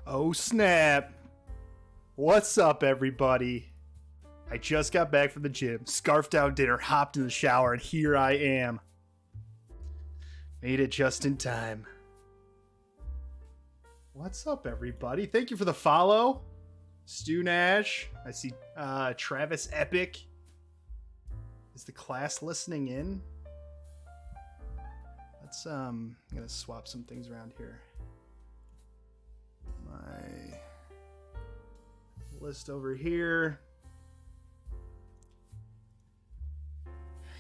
Oh snap. What's up, everybody? I just got back from the gym, scarfed down dinner, hopped in the shower, and here I am. Made it just in time. What's up, everybody? Thank you for the follow. Stu Nash. I see Travis Epic. Is the class listening in? Let's I'm gonna swap some things around here. My list over here.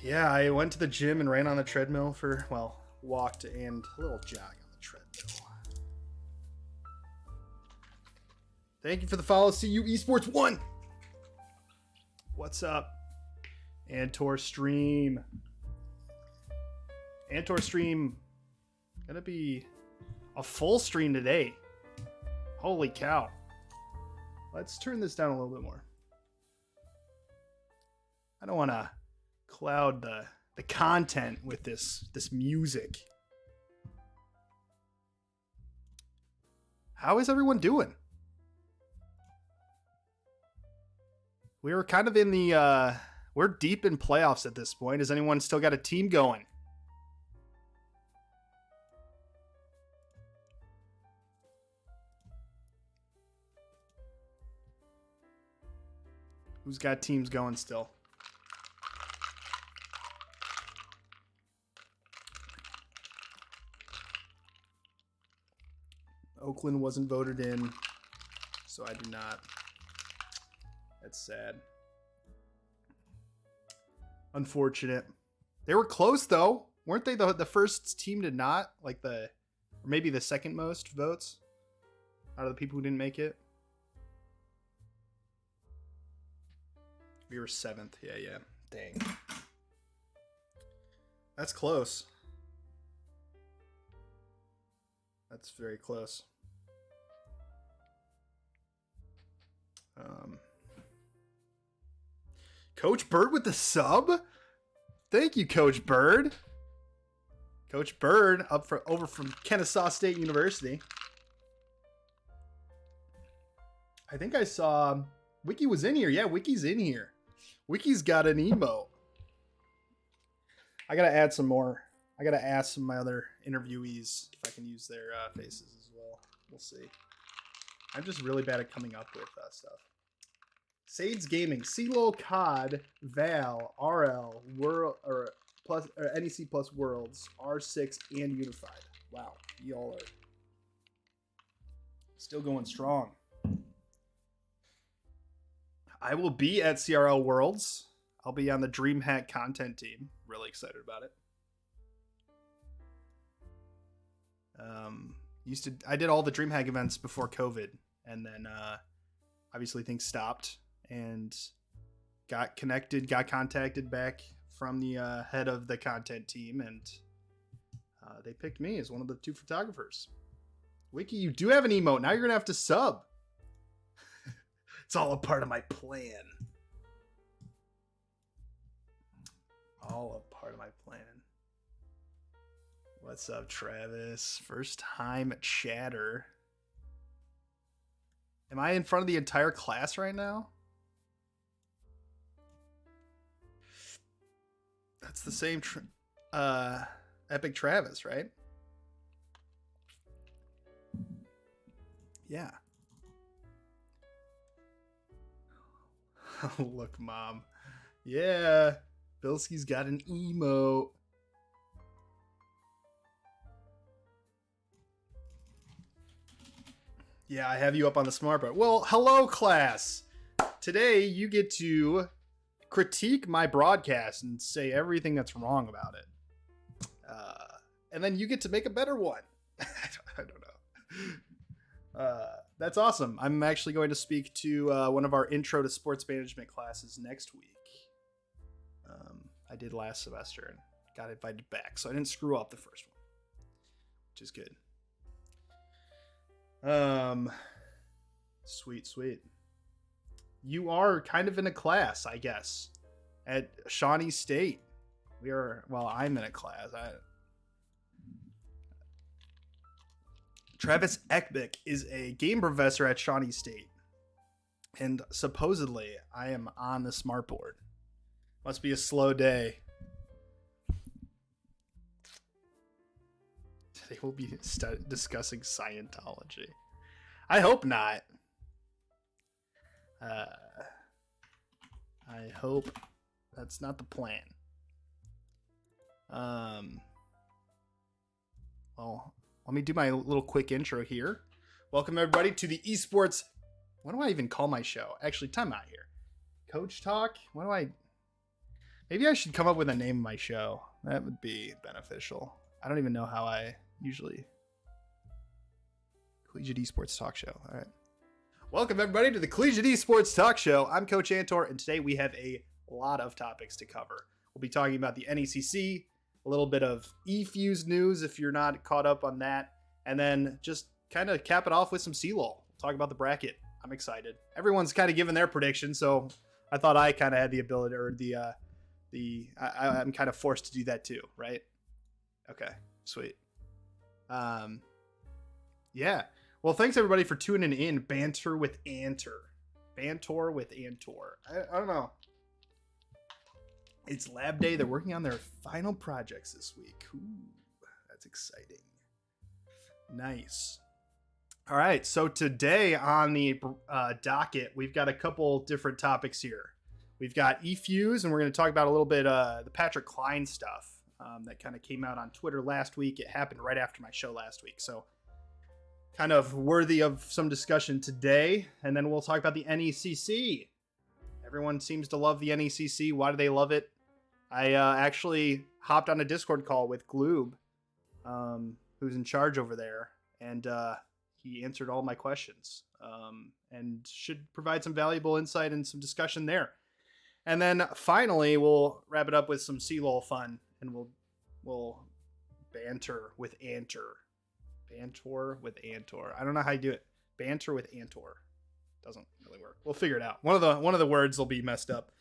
Yeah, I went to the gym and ran on the treadmill for, well, walked and a little jog on the treadmill. Thank you for the follow. See you, Esports 1. What's up? Antor stream. Antor stream. Gonna be a full stream today. Holy cow. Let's turn this down a little bit more. I don't want to cloud the content with this music. How is everyone doing? We're kind of in the we're deep in playoffs at this point. Has anyone still got a team going? Who's got teams going still? Oakland wasn't voted in, so I do not. That's sad. Unfortunate. They were close, though. Weren't they the first team to not? Like or maybe the second most votes out of the people who didn't make it? We were 7th. Yeah. Dang. That's close. That's very close. Coach Bird with the sub? Thank you, Coach Bird. Coach Bird over from Kennesaw State University. I think I saw Wiki was in here. Yeah, Wiki's in here. Wiki's got an emote. I gotta add some more. I gotta ask some of my other interviewees if I can use their faces as well. We'll see. I'm just really bad at coming up with stuff. Sades Gaming, CLoL, COD, Val, RL, World or NEC plus Worlds, R6, and Unified. Wow, y'all are still going strong. I will be at CRL Worlds. I'll be on the DreamHack content team. Really excited about it. I did all the DreamHack events before COVID, and then obviously things stopped, and got contacted back from the head of the content team, and they picked me as one of the 2 photographers. Wiki, you do have an emote. Now you're gonna have to sub. It's all a part of my plan. All a part of my plan. What's up, Travis? First time chatter. Am I in front of the entire class right now? That's the same Epic Travis, right? Yeah. Oh, look, Mom. Yeah. Bilski's got an emote. Yeah, I have you up on the smart board. Well, hello, class. Today, you get to critique my broadcast and say everything that's wrong about it. And then you get to make a better one. I don't know. That's awesome. I'm actually going to speak to one of our intro to sports management classes next week. I did last semester and got invited back, so I didn't screw up the first one, which is good. Sweet. You are kind of in a class, I guess, at Shawnee State. I'm in a class. Travis Ekbick is a game professor at Shawnee State. And supposedly, I am on the smart board. Must be a slow day. Today we'll be discussing Scientology. I hope not. I hope that's not the plan. Well, let me do my little quick intro here. Welcome everybody to the Esports. What do I even call my show? Actually, time out here. Coach Talk? Maybe I should come up with a name of my show. That would be beneficial. I don't even know how I usually. Collegiate Esports Talk Show. All right. Welcome everybody to the Collegiate Esports Talk Show. I'm Coach Antor, and today we have a lot of topics to cover. We'll be talking about the NECC, a little bit of eFuse news if you're not caught up on that, and then just kind of cap it off with some CLoL. We'll talk about the bracket. I'm excited. Everyone's kind of given their prediction, so I thought I kind of had the ability, or I'm kind of forced to do that too, right? Okay, sweet. Yeah. Well, thanks everybody for tuning in. Banter with Antor. Banter with Antor. I don't know. It's lab day. They're working on their final projects this week. Ooh, that's exciting. Nice. All right. So today on the docket, we've got a couple different topics here. We've got eFuse, and we're going to talk about a little bit the Patrick Klein stuff that kind of came out on Twitter last week. It happened right after my show last week. So kind of worthy of some discussion today. And then we'll talk about the NECC. Everyone seems to love the NECC. Why do they love it? I actually hopped on a Discord call with Gloob, who's in charge over there, and he answered all my questions and should provide some valuable insight and some discussion there. And then finally, we'll wrap it up with some CLoL fun, and we'll banter with Antor. Banter with Antor. I don't know how you do it. Banter with Antor. Doesn't really work. We'll figure it out. One of the words will be messed up,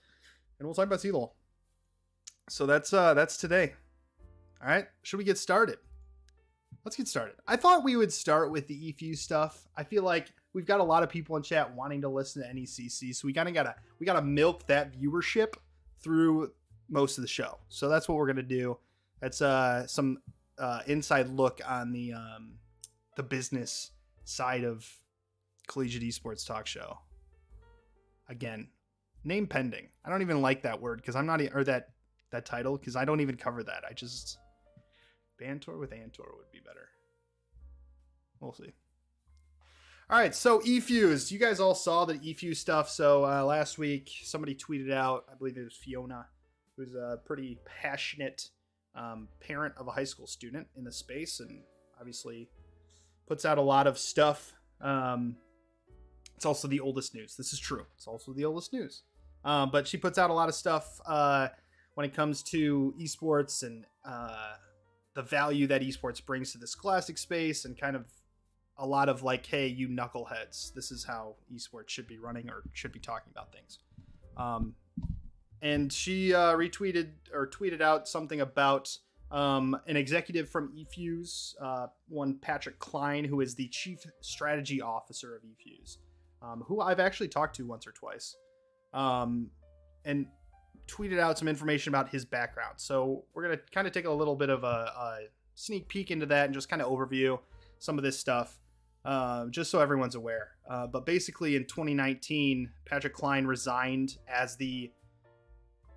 and we'll talk about CLoL. So that's today. All right. Should we get started? Let's get started. I thought we would start with the eFuse stuff. I feel like we've got a lot of people in chat wanting to listen to NECC, so we gotta milk that viewership through most of the show. So that's what we're gonna do. That's some inside look on the business side of Collegiate Esports Talk Show. Again, name pending. I don't even like that word because I'm not, or that title, because I don't even cover that. I just banter with Antor would be better. We'll see. All right, so eFuse. You guys all saw the eFuse stuff. So last week somebody tweeted out, I believe it was Fiona, who's a pretty passionate parent of a high school student in the space, and obviously puts out a lot of stuff. It's also the oldest news. This is true. It's also the oldest news. But she puts out a lot of stuff when it comes to esports and the value that esports brings to the scholastic space, and kind of a lot of like, hey, you knuckleheads, this is how esports should be running or should be talking about things. And she retweeted or tweeted out something about an executive from eFuse, one Patrick Klein, who is the chief strategy officer of eFuse, who I've actually talked to once or twice, and tweeted out some information about his background. So we're going to kind of take a little bit of a sneak peek into that and just kind of overview some of this stuff, just so everyone's aware. But basically in 2019, Patrick Klein resigned as the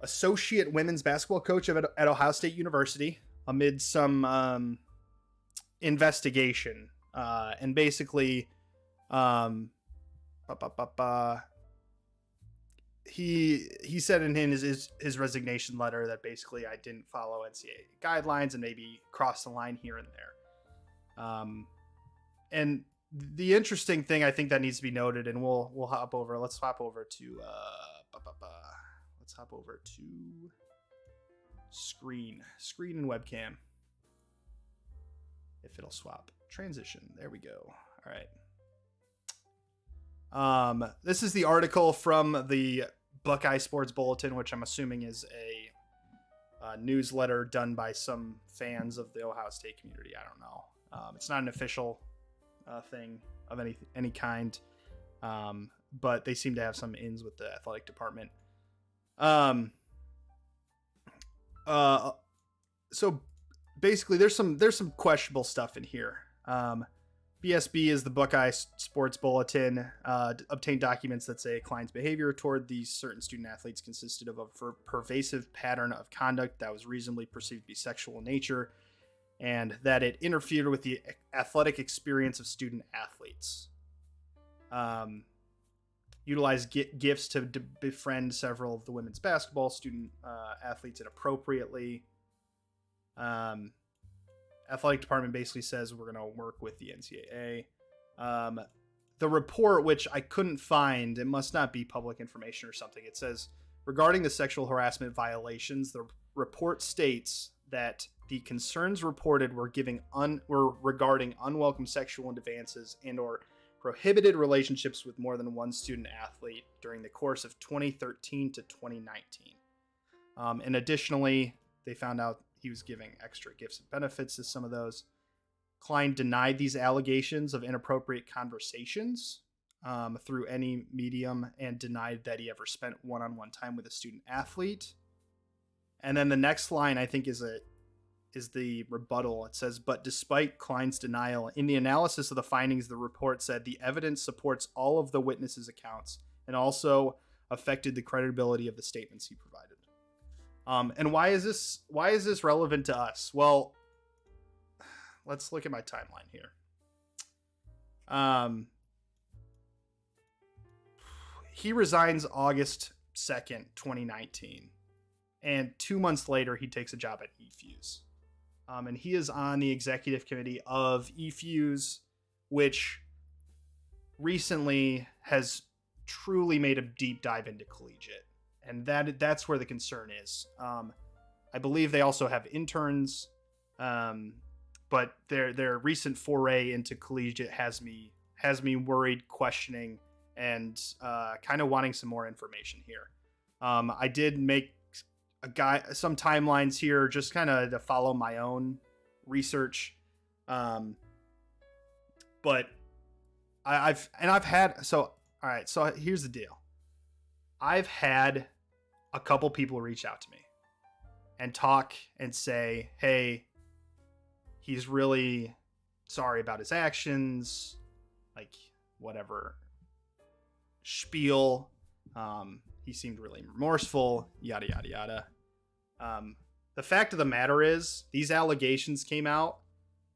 associate women's basketball coach at Ohio State University amid some investigation. And basically, he said in his resignation letter that basically I didn't follow NCAA guidelines and maybe crossed the line here and there. And the interesting thing I think that needs to be noted, and let's hop over to screen and webcam. If it'll swap. Transition. There we go. All right. This is the article from the Buckeye Sports Bulletin, which I'm assuming is a newsletter done by some fans of the Ohio State community. I don't know. It's not an official thing of any kind. But they seem to have some ins with the athletic department. So basically there's some questionable stuff in here. BSB is the Buckeye Sports Bulletin, obtained documents that say Klein's behavior toward these certain student athletes consisted of a pervasive pattern of conduct that was reasonably perceived to be sexual in nature, and that it interfered with the athletic experience of student athletes. Utilized gifts to befriend several of the women's basketball student athletes inappropriately. Athletic department basically says we're going to work with the NCAA. The report, which I couldn't find, it must not be public information or something. It says, regarding the sexual harassment violations, the report states that the concerns reported were regarding unwelcome sexual advances and or prohibited relationships with more than one student athlete during the course of 2013 to 2019. And additionally, they found out he was giving extra gifts and benefits to some of those. Klein denied these allegations of inappropriate conversations through any medium and denied that he ever spent one-on-one time with a student athlete. And then the next line, I think, is the rebuttal. It says, but despite Klein's denial, in the analysis of the findings, the report said the evidence supports all of the witnesses' accounts and also affected the credibility of the statements he provided. And why is this relevant to us? Well, let's look at my timeline here. He resigns August 2nd, 2019. And 2 months later, he takes a job at eFuse. And he is on the executive committee of eFuse, which recently has truly made a deep dive into Collegiate. And that's where the concern is. I believe they also have interns, but their recent foray into Collegiate has me worried, questioning, and kind of wanting some more information here. I did make some timelines here, just kind of to follow my own research. But I've had, so all right. So here's the deal. I've had a couple people reach out to me and talk and say, hey, he's really sorry about his actions, like whatever spiel. He seemed really remorseful, yada, yada, yada. The fact of the matter is these allegations came out,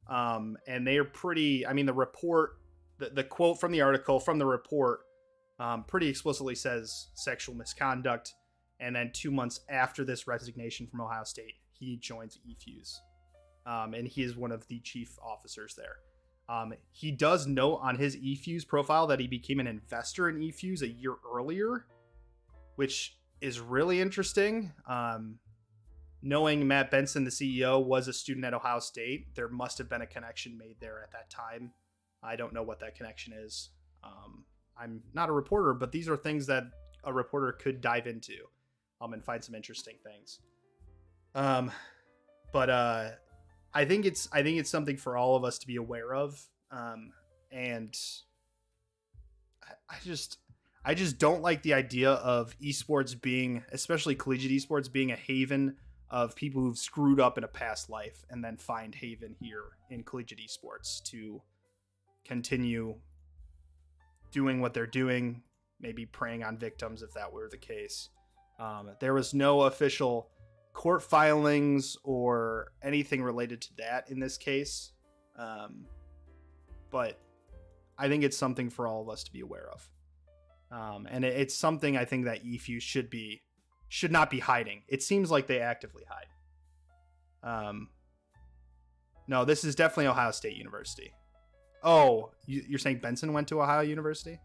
and they are pretty, I mean, the report, the quote from the article from the report, pretty explicitly says sexual misconduct. And then 2 months after this resignation from Ohio State, he joins eFuse. And he is one of the chief officers there. He does note on his eFuse profile that he became an investor in eFuse a year earlier, which is really interesting. Knowing Matt Benson, the CEO, was a student at Ohio State, there must have been a connection made there at that time. I don't know what that connection is. I'm not a reporter, but these are things that a reporter could dive into and find some interesting things. But I think it's something for all of us to be aware of. And I just don't like the idea of esports being, especially collegiate esports, being a haven of people who've screwed up in a past life and then find haven here in collegiate esports to continue doing what they're doing, maybe preying on victims if that were the case. There was no official court filings or anything related to that in this case. But I think it's something for all of us to be aware of. And it's something I think that eFuse should not be hiding. It seems like they actively hide. No, this is definitely Ohio State University. Oh, you're saying Benson went to Ohio University?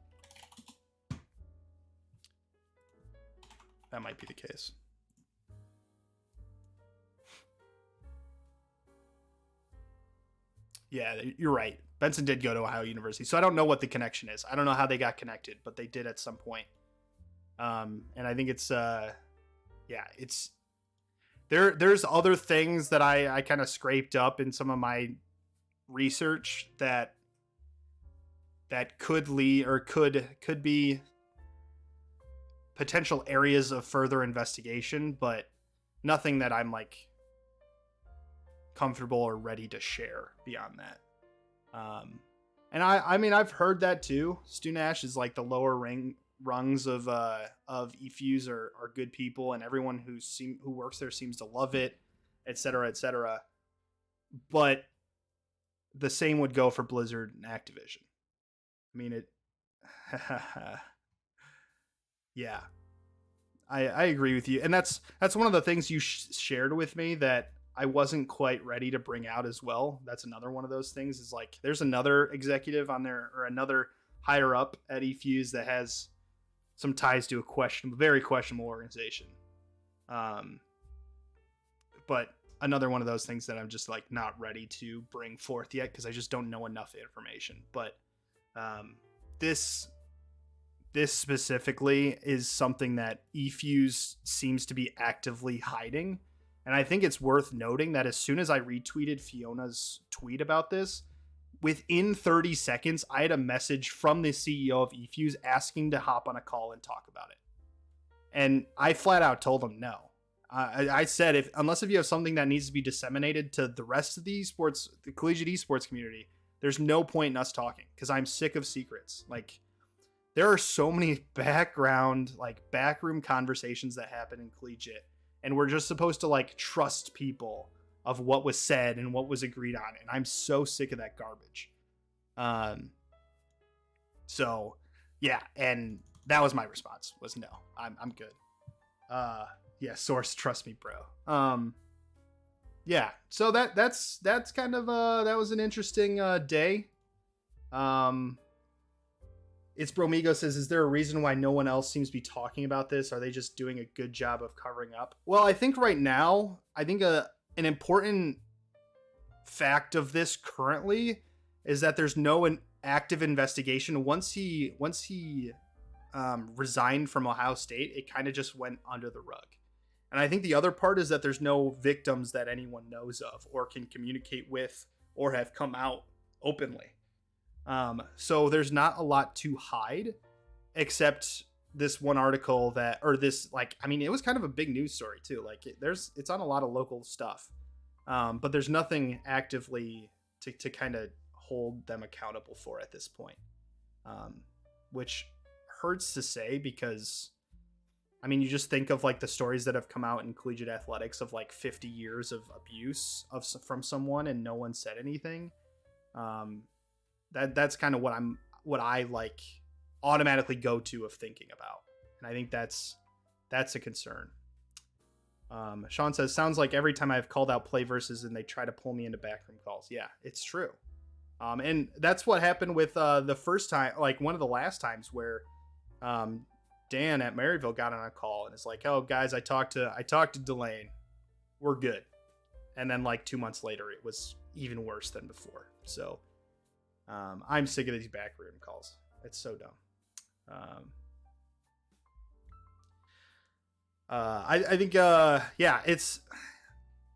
That might be the case. Yeah, you're right. Benson did go to Ohio University. So I don't know what the connection is. I don't know how they got connected, but they did at some point. And I think it's there's other things that I kind of scraped up in some of my research that that could lead or could be potential areas of further investigation, but nothing that I'm like comfortable or ready to share beyond that. And I mean, I've heard that too. Stu Nash is like the lower rungs of eFuse are good people, and everyone who works there seems to love it, et cetera, et cetera. But the same would go for Blizzard and Activision. I mean, it. Yeah, I agree with you, and that's one of the things you shared with me that I wasn't quite ready to bring out as well. That's another one of those things is like there's another executive on there or another higher up at eFuse that has some ties to a very questionable organization. But another one of those things that I'm just like not ready to bring forth yet because I just don't know enough information. But this specifically is something that eFuse seems to be actively hiding. And I think it's worth noting that as soon as I retweeted Fiona's tweet about this, within 30 seconds, I had a message from the CEO of eFuse asking to hop on a call and talk about it. And I flat out told him no. I said, unless you have something that needs to be disseminated to the rest of the collegiate esports community, there's no point in us talking because I'm sick of secrets. Like, there are so many backroom conversations that happen in collegiate, and we're just supposed to like trust people of what was said and what was agreed on. And I'm so sick of that garbage. So yeah. And that was my response was no, I'm good. Yeah. Source, trust me, bro. Yeah. So that's kind of, that was an interesting, day. It's Bromigo says, is there a reason why no one else seems to be talking about this? Are they just doing a good job of covering up? Well, I think right now, an important fact of this currently is that there's no active investigation. Once he resigned from Ohio State, it kind of just went under the rug. And I think the other part is that there's no victims that anyone knows of or can communicate with or have come out openly. So there's not a lot to hide except this one article it was kind of a big news story too. Like it's on a lot of local stuff. But there's nothing actively to kind of hold them accountable for at this point. Which hurts to say because I mean, you just think of like the stories that have come out in collegiate athletics of like 50 years of abuse from someone and no one said anything. That's kind of what I like automatically go to of thinking about. And I think that's a concern. Sean says, sounds like every time I've called out play versus and they try to pull me into backroom calls. Yeah, it's true. And that's what happened with the first time, like one of the last times where Dan at Maryville got on a call and it's like, oh guys, I talked to Delane. We're good. And then like 2 months later, it was even worse than before. So I'm sick of these backroom calls. It's so dumb. I think, yeah, it's,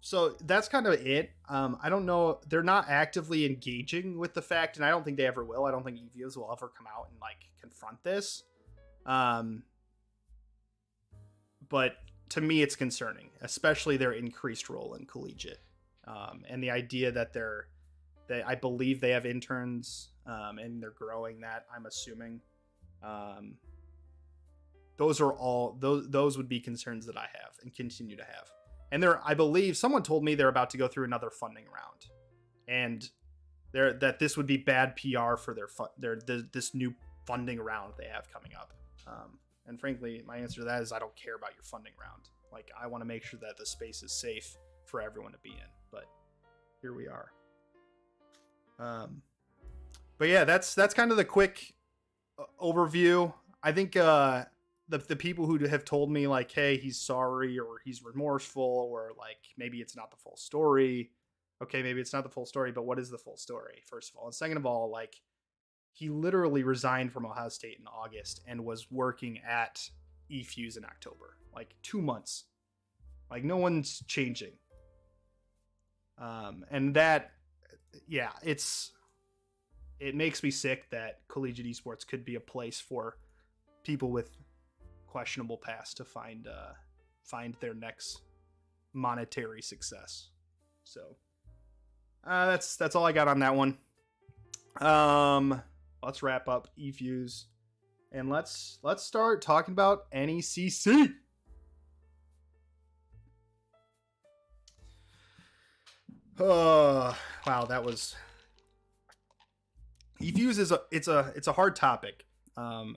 so that's kind of it. I don't know. They're not actively engaging with the fact, and I don't think they ever will. I don't think eViews will ever come out and like confront this. But to me, it's concerning, especially their increased role in collegiate. And the idea that I believe they have interns, and they're growing that, I'm assuming. Those would be concerns that I have and continue to have. And I believe someone told me they're about to go through another funding round, and that this would be bad PR for this new funding round they have coming up. And frankly, my answer to that is I don't care about your funding round. Like, I want to make sure that the space is safe for everyone to be in. But here we are. But yeah, that's kind of the quick overview. I think the people who have told me like, hey, he's sorry or he's remorseful or like maybe it's not the full story. Okay, maybe it's not the full story, but what is the full story, first of all? And second of all, like, he literally resigned from Ohio State in August and was working at eFuse in October. Like 2 months. Like, no one's changing. And that, yeah, it's it makes me sick that collegiate esports could be a place for people with questionable past to find their next monetary success. So that's all I got on that one. Let's wrap up eFuse, and let's start talking about NECC. Wow, that was eFuse is a hard topic,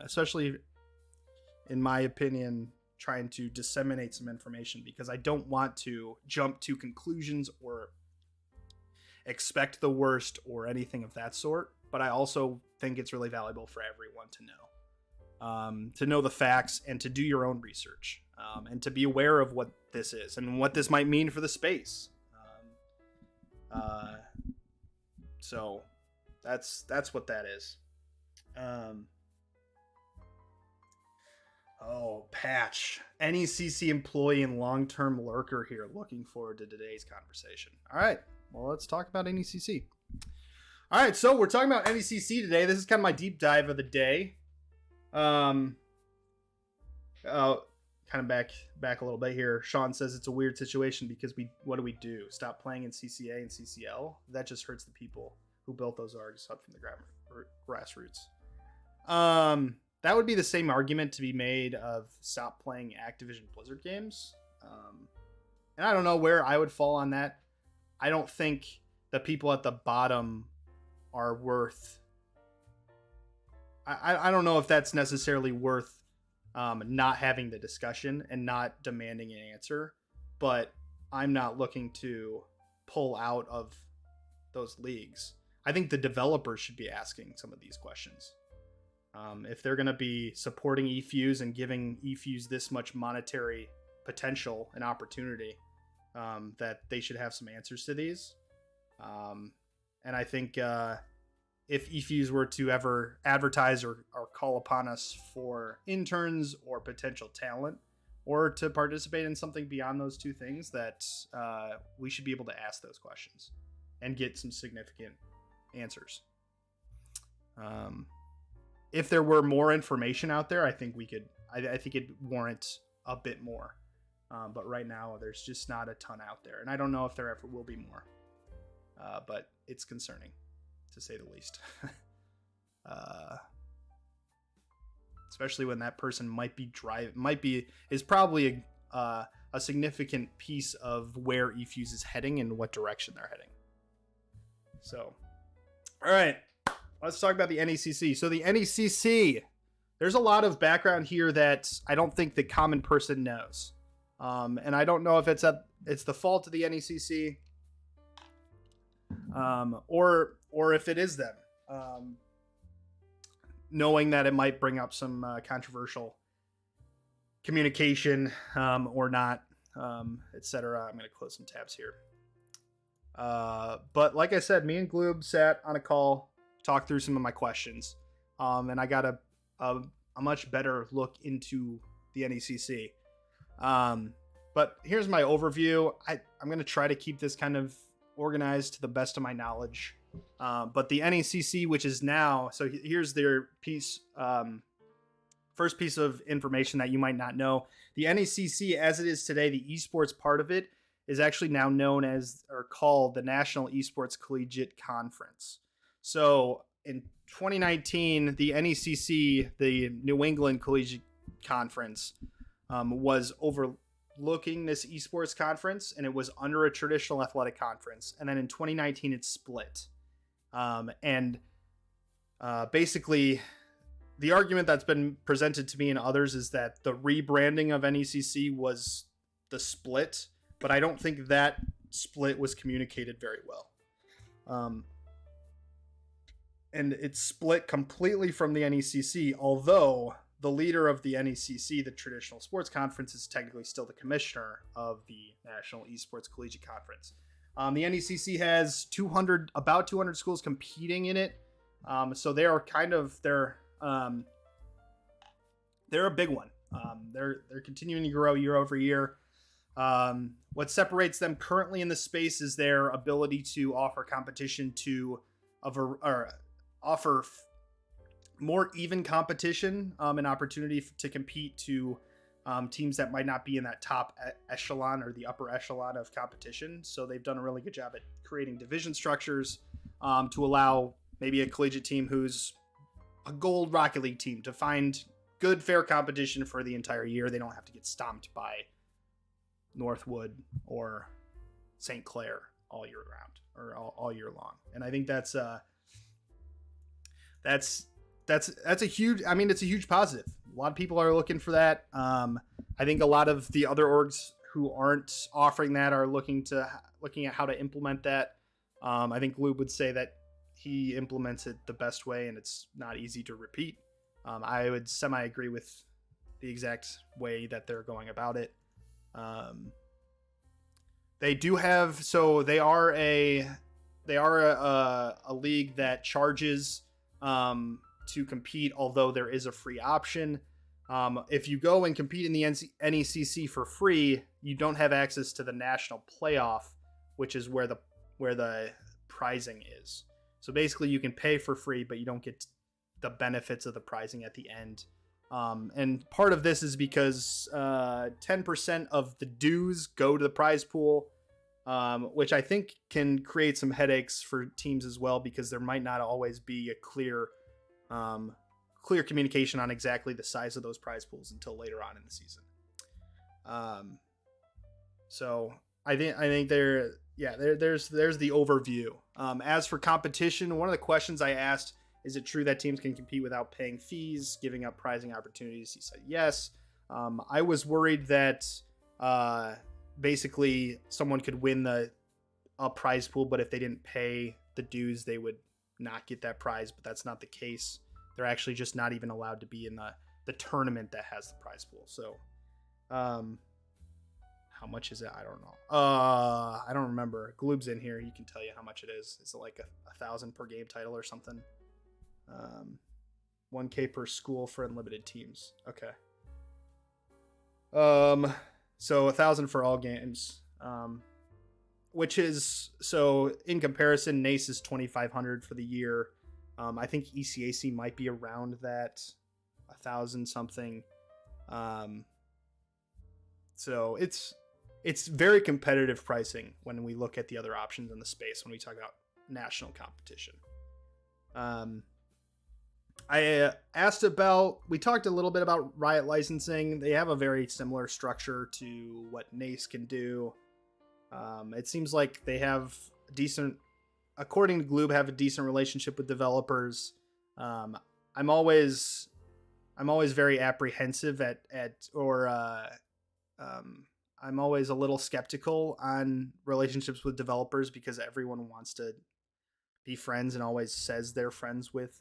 especially in my opinion, trying to disseminate some information, because I don't want to jump to conclusions or expect the worst or anything of that sort. But I also think it's really valuable for everyone to know the facts and to do your own research, and to be aware of what this is and what this might mean for the space. So that's what that is. Patch. NECC employee and long-term lurker here. Looking forward to today's conversation. All right. Well, let's talk about NECC. All right. So we're talking about NECC today. This is kind of my deep dive of the day. Kind of back a little bit here. Sean says it's a weird situation because what do? Stop playing in CCA and CCL? That just hurts the people who built those orgs up from the grassroots. That would be the same argument to be made of stop playing Activision Blizzard games. And I don't know where I would fall on that. I don't think the people at the bottom are worth... I don't know if that's necessarily worth not having the discussion and not demanding an answer, but I'm not looking to pull out of those leagues. I think the developers should be asking some of these questions. If they're going to be supporting eFuse and giving eFuse this much monetary potential and opportunity, that they should have some answers to these. And I think if eFuse were to ever advertise or call upon us for interns or potential talent, or to participate in something beyond those two things, that we should be able to ask those questions and get some significant answers. If there were more information out there, I think we could. I think it'd warrant a bit more. But right now, there's just not a ton out there, and I don't know if there ever will be more. But it's concerning, to say the least. Especially when that person is probably a significant piece of where eFuse is heading and what direction they're heading. So, all right. Let's talk about the NECC. So the NECC, there's a lot of background here that I don't think the common person knows. And I don't know if it's the fault of the NECC, or if it is them, knowing that it might bring up some controversial communication, or not, etc. I'm going to close some tabs here. But like I said, me and Gloob sat on a call, talk through some of my questions, and I got a much better look into the NECC. But here's my overview. I'm going to try to keep this kind of organized to the best of my knowledge. But the NECC, which is now, so here's their piece, first piece of information that you might not know. The NECC, as it is today, the esports part of it, is actually now known as, or called, the National Esports Collegiate Conference. So in 2019, the NECC, the New England Collegiate Conference, was overlooking this esports conference, and it was under a traditional athletic conference. And then in 2019, it split. Basically, the argument that's been presented to me and others is that the rebranding of NECC was the split, but I don't think that split was communicated very well. And it's split completely from the NECC, although the leader of the NECC, the Traditional Sports Conference, is technically still the commissioner of the National Esports Collegiate Conference. The NECC has about 200 schools competing in it. So they are they're a big one. They're continuing to grow year over year. What separates them currently in the space is their ability to offer competition to offer more even competition, an opportunity to compete to teams that might not be in that top echelon or the upper echelon of competition. So they've done a really good job at creating division structures to allow maybe a collegiate team who's a gold Rocket League team to find good, fair competition for the entire year. They don't have to get stomped by Northwood or St. Clair all year round or all year long. And I think that's a huge, I mean, it's a huge positive. A lot of people are looking for that. I think a lot of the other orgs who aren't offering that are looking at how to implement that. I think Gloob would say that he implements it the best way, and it's not easy to repeat. I would semi-agree with the exact way that they're going about it. They do have, so they are a league that charges to compete, although there is a free option. If you go and compete in the NECC for free, you don't have access to the national playoff, which is where the prizing is. So basically you can pay for free, but you don't get the benefits of the prizing at the end. And part of this is because 10% of the dues go to the prize pool, which I think can create some headaches for teams as well, because there might not always be a clear communication on exactly the size of those prize pools until later on in the season. So I think there's the overview. As for competition, one of the questions I asked, is it true that teams can compete without paying fees, giving up prizing opportunities? He said yes. I was worried that basically someone could win a prize pool, but if they didn't pay the dues, they would not get that prize. But that's not the case. They're actually just not even allowed to be in the tournament that has the prize pool. So how much is it? I don't know. I don't remember. Gloob's in here. He can tell you how much it is. Is it like a 1,000 per game title or something? 1K per school for unlimited teams. Okay. So 1,000 for all games. Which is, so in comparison, NACE is 2,500 for the year. I think ECAC might be around that 1,000 something. So it's very competitive pricing when we look at the other options in the space when we talk about national competition. I we talked a little bit about Riot licensing. They have a very similar structure to what NACE can do. It seems like they have according to Gloob, have a decent relationship with developers. I'm always very apprehensive I'm always a little skeptical on relationships with developers, because everyone wants to be friends and always says they're friends with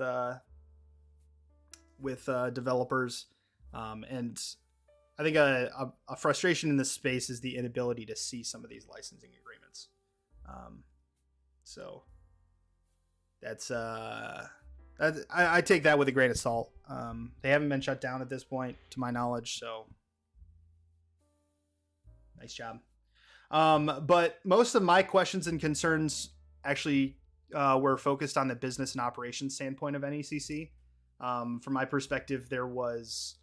developers. And I think a frustration in this space is the inability to see some of these licensing agreements. So that's I take that with a grain of salt. They haven't been shut down at this point, to my knowledge, so nice job. But most of my questions and concerns actually were focused on the business and operations standpoint of NECC. From my perspective, there was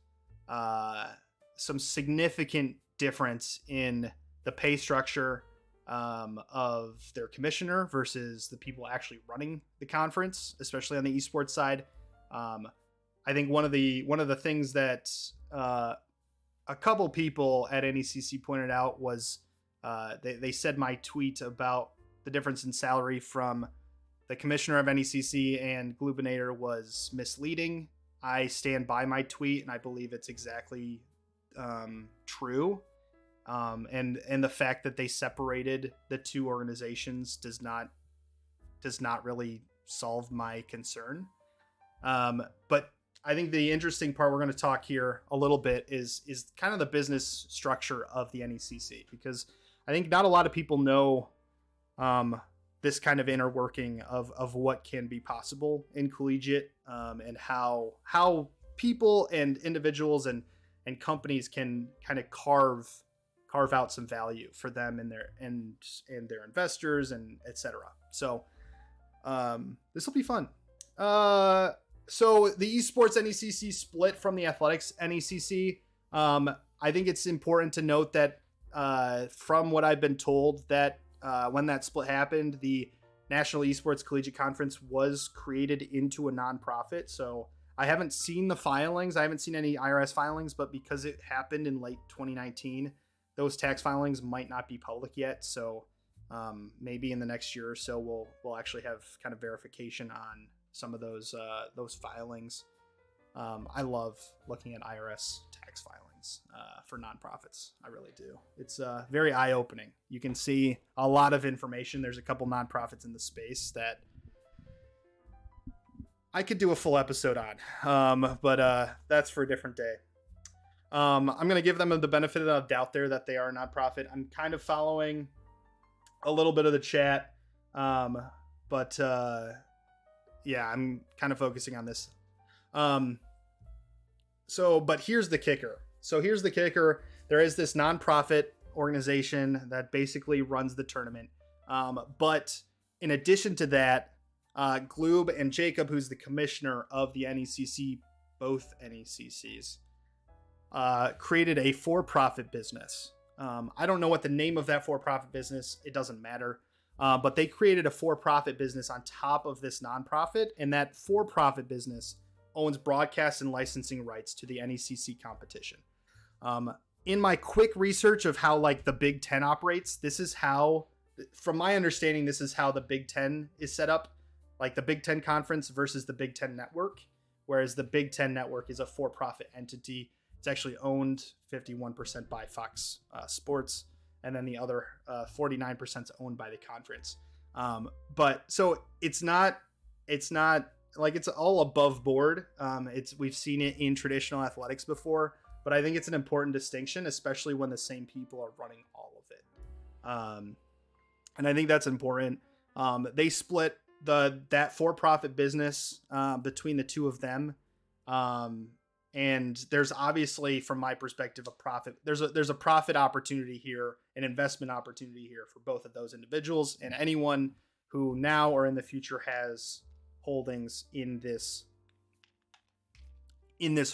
some significant difference in the pay structure of their commissioner versus the people actually running the conference, especially on the esports side. I think one of the things that a couple people at NECC pointed out was they said my tweet about the difference in salary from the commissioner of NECC and Gloobinator was misleading. I stand by my tweet, and I believe it's exactly true. And the fact that they separated the two organizations does not really solve my concern. But I think the interesting part we're going to talk here a little bit is kind of the business structure of the NECC, because I think not a lot of people know this kind of inner working of what can be possible in collegiate, and how people and individuals and companies can kind of carve out some value for them and their investors and etc. So this will be fun. So the esports NECC split from the athletics NECC. I think it's important to note that from what I've been told, that when that split happened, the National Esports Collegiate Conference was created into a nonprofit. So I haven't seen the filings. I haven't seen any IRS filings, but because it happened in late 2019, those tax filings might not be public yet. So maybe in the next year or so, we'll actually have kind of verification on some of those filings. I love looking at IRS tax filings for nonprofits. I really do. It's very eye-opening. You can see a lot of information. There's a couple nonprofits in the space that I could do a full episode on, but that's for a different day. I'm going to give them the benefit of the doubt there that they are a nonprofit. I'm kind of following a little bit of the chat, but yeah, I'm kind of focusing on this. But here's the kicker. There is this nonprofit organization that basically runs the tournament. But in addition to that, Gloob and Jacob, who's the commissioner of the NECC, both NECCs, created a for-profit business. I don't know what the name of that for-profit business. It doesn't matter. But they created a for-profit business on top of this nonprofit, and that for-profit business owns broadcast and licensing rights to the NECC competition. In my quick research of how like the Big Ten operates, this is how, from my understanding, this is how the Big Ten is set up, like the Big Ten Conference versus the Big Ten Network, whereas the Big Ten Network is a for-profit entity. It's actually owned 51% by Fox Sports, and then the other 49% is owned by the conference. But so it's not like it's all above board. We've seen it in traditional athletics before, but I think it's an important distinction, especially when the same people are running all of it. And I think that's important. They split that for-profit business between the two of them. And there's obviously, from my perspective, a profit. There's a profit opportunity here, an investment opportunity here for both of those individuals and anyone who now or in the future has holdings in this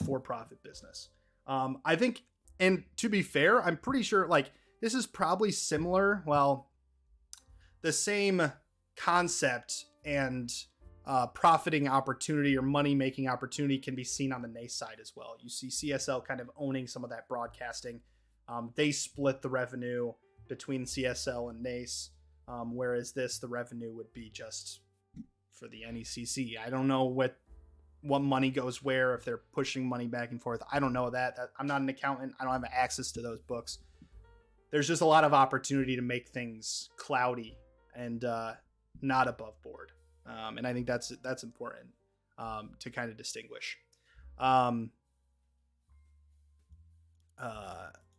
for-profit business. I think, and to be fair, I'm pretty sure like this is probably similar. Well, the same concept and profiting opportunity or money-making opportunity can be seen on the NACE side as well. You see CSL kind of owning some of that broadcasting. They split the revenue between CSL and NACE, whereas the revenue would be just for the NECC. I don't know what money goes where, if they're pushing money back and forth. I don't know that. I'm not an accountant. I don't have access to those books. There's just a lot of opportunity to make things cloudy and not above board. And I think that's important to kind of distinguish.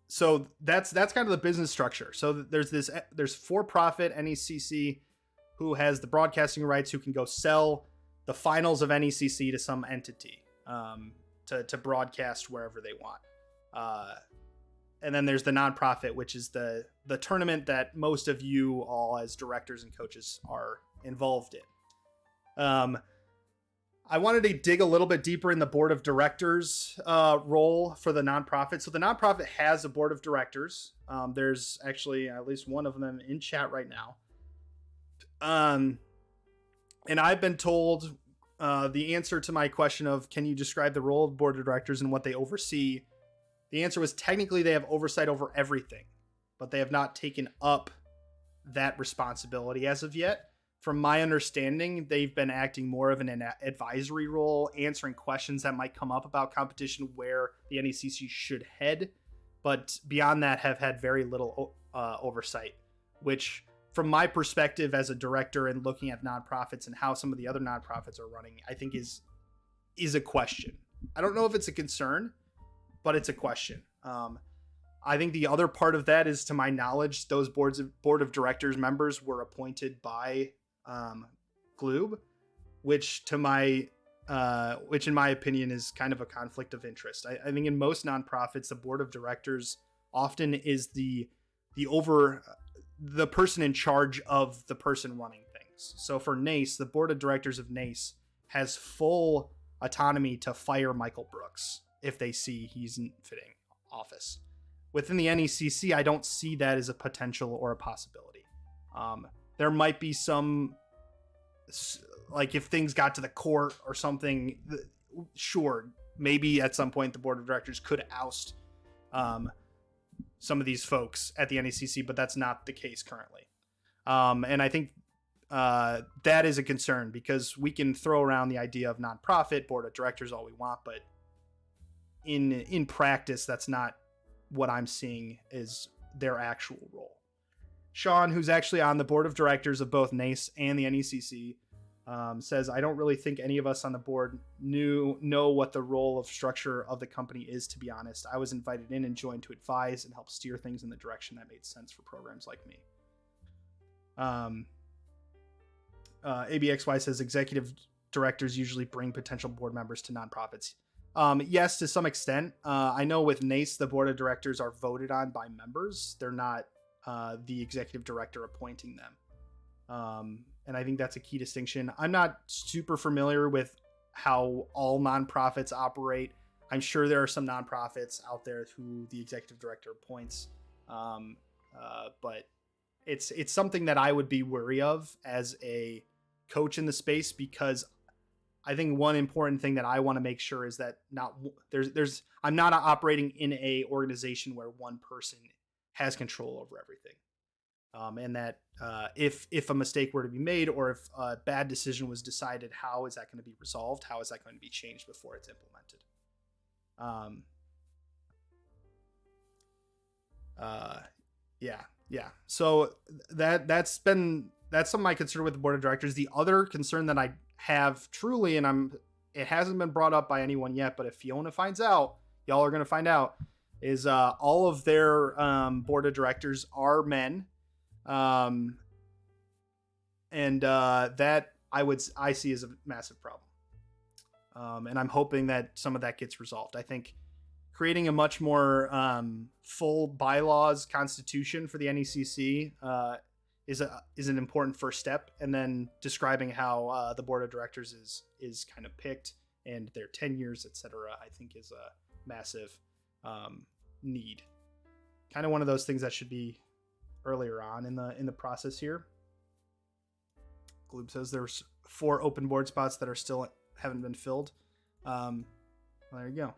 So that's kind of the business structure. So there's for-profit NECC who has the broadcasting rights, who can go sell the finals of NECC to some entity to broadcast wherever they want. And then there's the nonprofit, which is the tournament that most of you all as directors and coaches are involved in. I wanted to dig a little bit deeper in the board of directors role for the nonprofit. So the nonprofit has a board of directors. There's actually at least one of them in chat right now. And I've been told the answer to my question of, can you describe the role of board of directors and what they oversee? The answer was technically they have oversight over everything, but they have not taken up that responsibility as of yet. From my understanding, they've been acting more of an advisory role, answering questions that might come up about competition where the NECC should head. But beyond that, have had very little oversight, which from my perspective as a director and looking at nonprofits and how some of the other nonprofits are running, I think is a question. I don't know if it's a concern, but it's a question. I think the other part of that is, to my knowledge, those board of directors members were appointed by Gloob, which in my opinion is kind of a conflict of interest. I think in most nonprofits, the board of directors often is the person in charge of the person running things. So for NACE, the board of directors of NACE has full autonomy to fire Michael Brooks if they see he's fitting office. Within the NECC, I don't see that as a potential or a possibility. There might be some, like if things got to the court or something, sure, maybe at some point the board of directors could oust some of these folks at the NECC, but that's not the case currently. And I think that is a concern, because we can throw around the idea of nonprofit board of directors all we want, but in practice, that's not what I'm seeing is their actual role. Sean, who's actually on the board of directors of both NACE and the NECC, says, I don't really think any of us on the board know what the role of structure of the company is, to be honest. I was invited in and joined to advise and help steer things in the direction that made sense for programs like me. ABXY says executive directors usually bring potential board members to nonprofits. Yes, to some extent. I know with NACE, the board of directors are voted on by members. They're not the executive director appointing them. And I think that's a key distinction. I'm not super familiar with how all nonprofits operate. I'm sure there are some nonprofits out there who the executive director appoints. But it's something that I would be wary of as a coach in the space, because I think one important thing that I want to make sure is that I'm not operating in a organization where one person has control over everything. And that if a mistake were to be made, or if a bad decision was decided, how is that going to be resolved? How is that going to be changed before it's implemented? Yeah. So that's some of my concern with the board of directors. The other concern that I have truly, and it hasn't been brought up by anyone yet, but if Fiona finds out, y'all are going to find out, is all of their board of directors are men. And that I see as a massive problem. And I'm hoping that some of that gets resolved. I think creating a much more full bylaws constitution for the NECC is an important first step, and then describing how the board of directors is kind of picked and their tenures, etc., I think is a massive need. Kind of one of those things that should be earlier on in the process here. Gloob says there's 4 open board spots that are still haven't been filled. Well, there you go.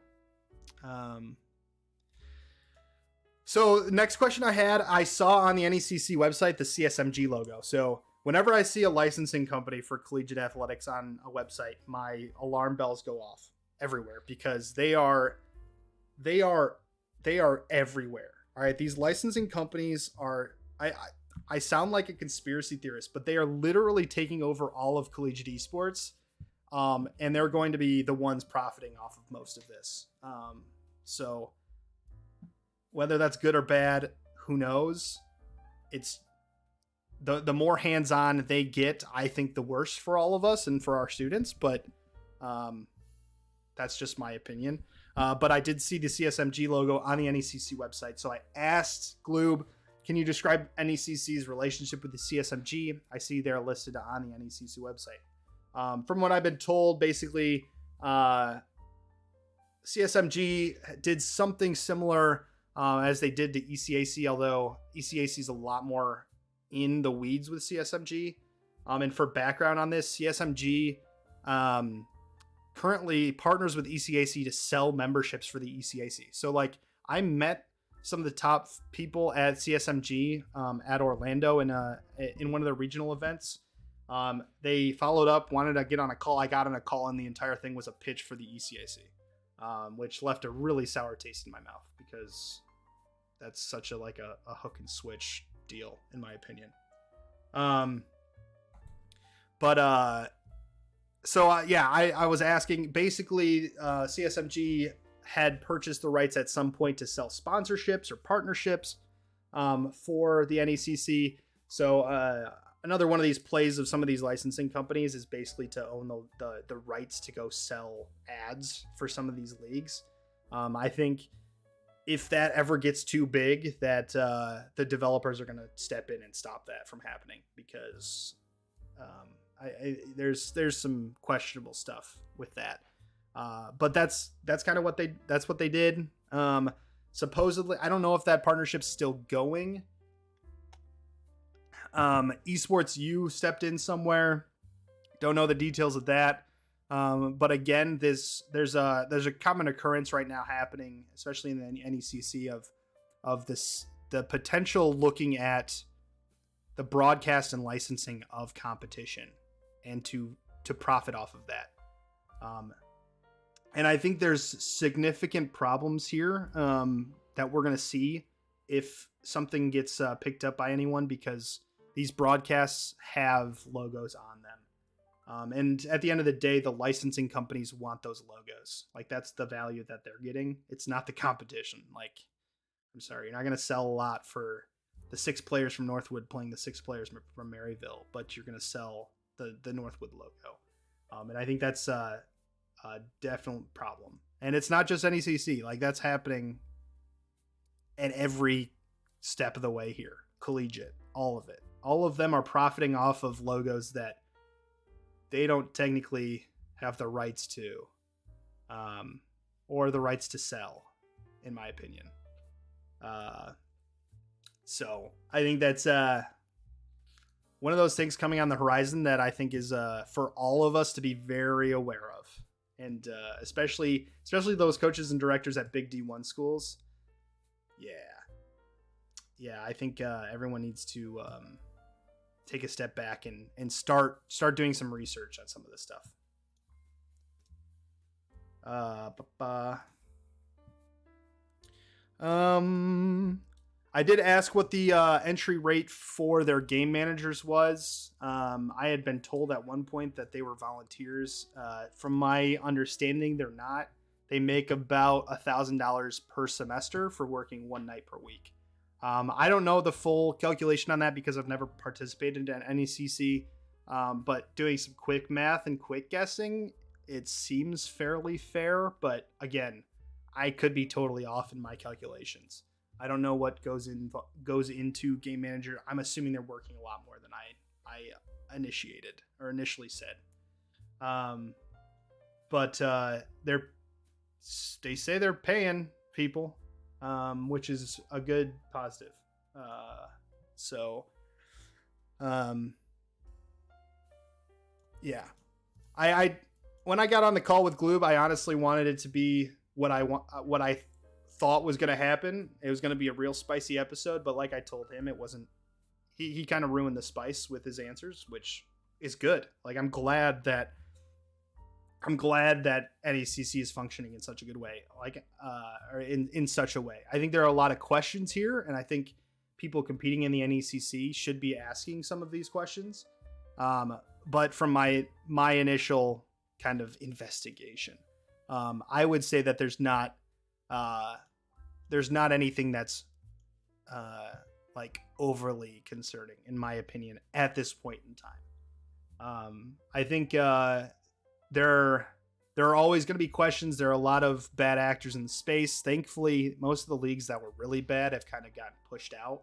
So next question I saw on the NECC website, the CSMG logo. So whenever I see a licensing company for collegiate athletics on a website, my alarm bells go off everywhere, because they are everywhere. All right. These licensing companies are, I sound like a conspiracy theorist, but they are literally taking over all of collegiate esports. And they're going to be the ones profiting off of most of this. So whether that's good or bad, who knows? It's the more hands-on they get, I think the worse for all of us and for our students, but that's just my opinion. But I did see the CSMG logo on the NECC website. So I asked Gloob, can you describe NECC's relationship with the CSMG? I see they're listed on the NECC website. From what I've been told, basically, CSMG did something similar as they did to ECAC, although ECAC is a lot more in the weeds with CSMG. And for background on this, CSMG currently partners with ECAC to sell memberships for the ECAC. So like I met some of the top people at CSMG at Orlando in one of the regional events. They followed up, wanted to get on a call. I got on a call, and the entire thing was a pitch for the ECAC, which left a really sour taste in my mouth, because that's such a hook and switch deal, in my opinion. I was asking, basically, CSMG had purchased the rights at some point to sell sponsorships or partnerships for the NECC. So another one of these plays of some of these licensing companies is basically to own the rights to go sell ads for some of these leagues. I think if that ever gets too big, that the developers are going to step in and stop that from happening, because There's some questionable stuff with that. But that's kind of what they did. Supposedly, I don't know if that partnership's still going. Esports U stepped in somewhere. Don't know the details of that. But again, there's a common occurrence right now happening, especially in the NECC of the potential looking at the broadcast and licensing of competition and to profit off of that. And I think there's significant problems here that we're going to see if something gets picked up by anyone, because these broadcasts have logos on them. And at the end of the day, the licensing companies want those logos. Like, that's the value that they're getting. It's not the competition. Like, I'm sorry, you're not going to sell a lot for the 6 players from Northwood playing the 6 players from Maryville, but you're going to sell the Northwood logo. And I think that's a definite problem. And it's not just NECC. Like, that's happening at every step of the way here. Collegiate, all of it. All of them are profiting off of logos that they don't technically have the rights to, or the rights to sell, in my opinion. So I think that's one of those things coming on the horizon that I think is for all of us to be very aware of. And especially those coaches and directors at big D1 schools. Yeah, I think everyone needs to take a step back and start doing some research on some of this stuff. I did ask what the entry rate for their game managers was. I had been told at one point that they were volunteers. From my understanding, they're not. They make about $1,000 per semester for working one night per week. I don't know the full calculation on that because I've never participated in NECC. But doing some quick math and quick guessing, it seems fairly fair. But again, I could be totally off in my calculations. I don't know what goes into game manager. I'm assuming they're working a lot more than I initiated or initially said. But they say they're paying people, which is a good positive. Yeah. I when I got on the call with Gloob, I honestly wanted it to be what I thought was going to happen. It was going to be a real spicy episode, but like I told him, it wasn't. He kind of ruined the spice with his answers, which is good. Like, I'm glad that NECC is functioning in such a good way, or in such a way. I think there are a lot of questions here, and I think people competing in the NECC should be asking some of these questions. But from my initial kind of investigation, I would say that there's not anything that's like overly concerning, in my opinion, at this point in time. I think there are always going to be questions. There are a lot of bad actors in the space. Thankfully, most of the leagues that were really bad have kind of gotten pushed out.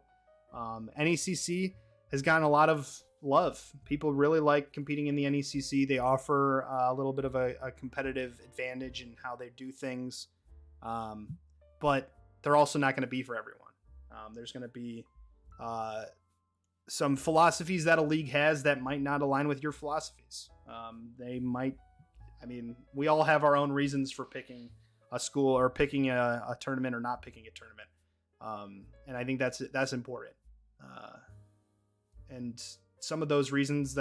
NECC has gotten a lot of love. People really like competing in the NECC. They offer a little bit of a competitive advantage in how they do things. But they're also not going to be for everyone. There's going to be some philosophies that a league has that might not align with your philosophies. They might. I mean, we all have our own reasons for picking a school or picking a tournament or not picking a tournament. And I think that's important. And some of those reasons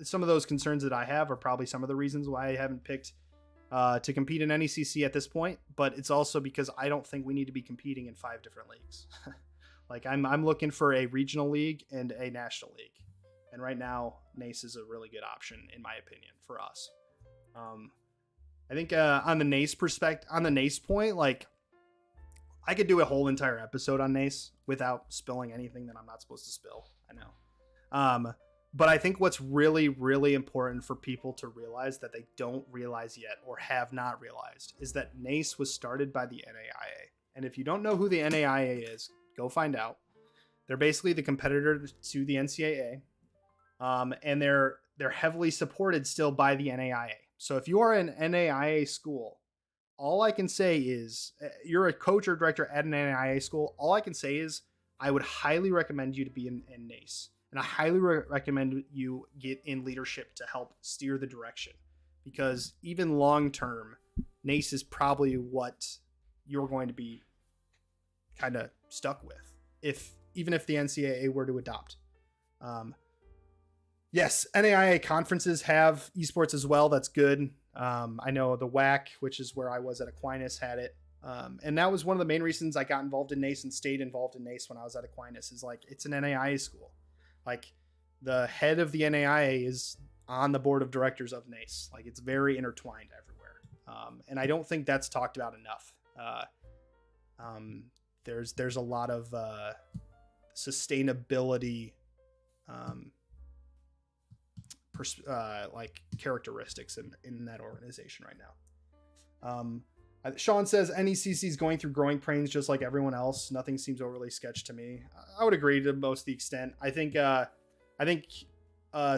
some of those concerns that I have are probably some of the reasons why I haven't picked to compete in NECC at this point, but it's also because I don't think we need to be competing in 5 different leagues. Like, I'm looking for a regional league and a national league. And right now, NACE is a really good option, in my opinion, for us. I think on the NACE point, like, I could do a whole entire episode on NACE without spilling anything that I'm not supposed to spill. I know. But I think what's really, really important for people to realize that they don't realize yet or have not realized is that NACE was started by the NAIA. And if you don't know who the NAIA is, go find out. They're basically the competitor to the NCAA. And they're heavily supported still by the NAIA. So if you are an NAIA school, all I can say is you're a coach or director at an NAIA school. All I can say is I would highly recommend you to be in NACE. And I highly recommend you get in leadership to help steer the direction. Because even long term, NACE is probably what you're going to be kind of stuck with, even if the NCAA were to adopt. Yes, NAIA conferences have esports as well. That's good. I know the WAC, which is where I was at Aquinas, had it. And that was one of the main reasons I got involved in NACE and stayed involved in NACE when I was at Aquinas, is like, it's an NAIA school. Like, the head of the NAIA is on the board of directors of NACE. Like, it's very intertwined everywhere. And I don't think that's talked about enough. There's a lot of sustainability like characteristics in that organization right now. Sean says NECC is going through growing pains just like everyone else. Nothing seems overly sketch to me. I would agree to most of the extent. I think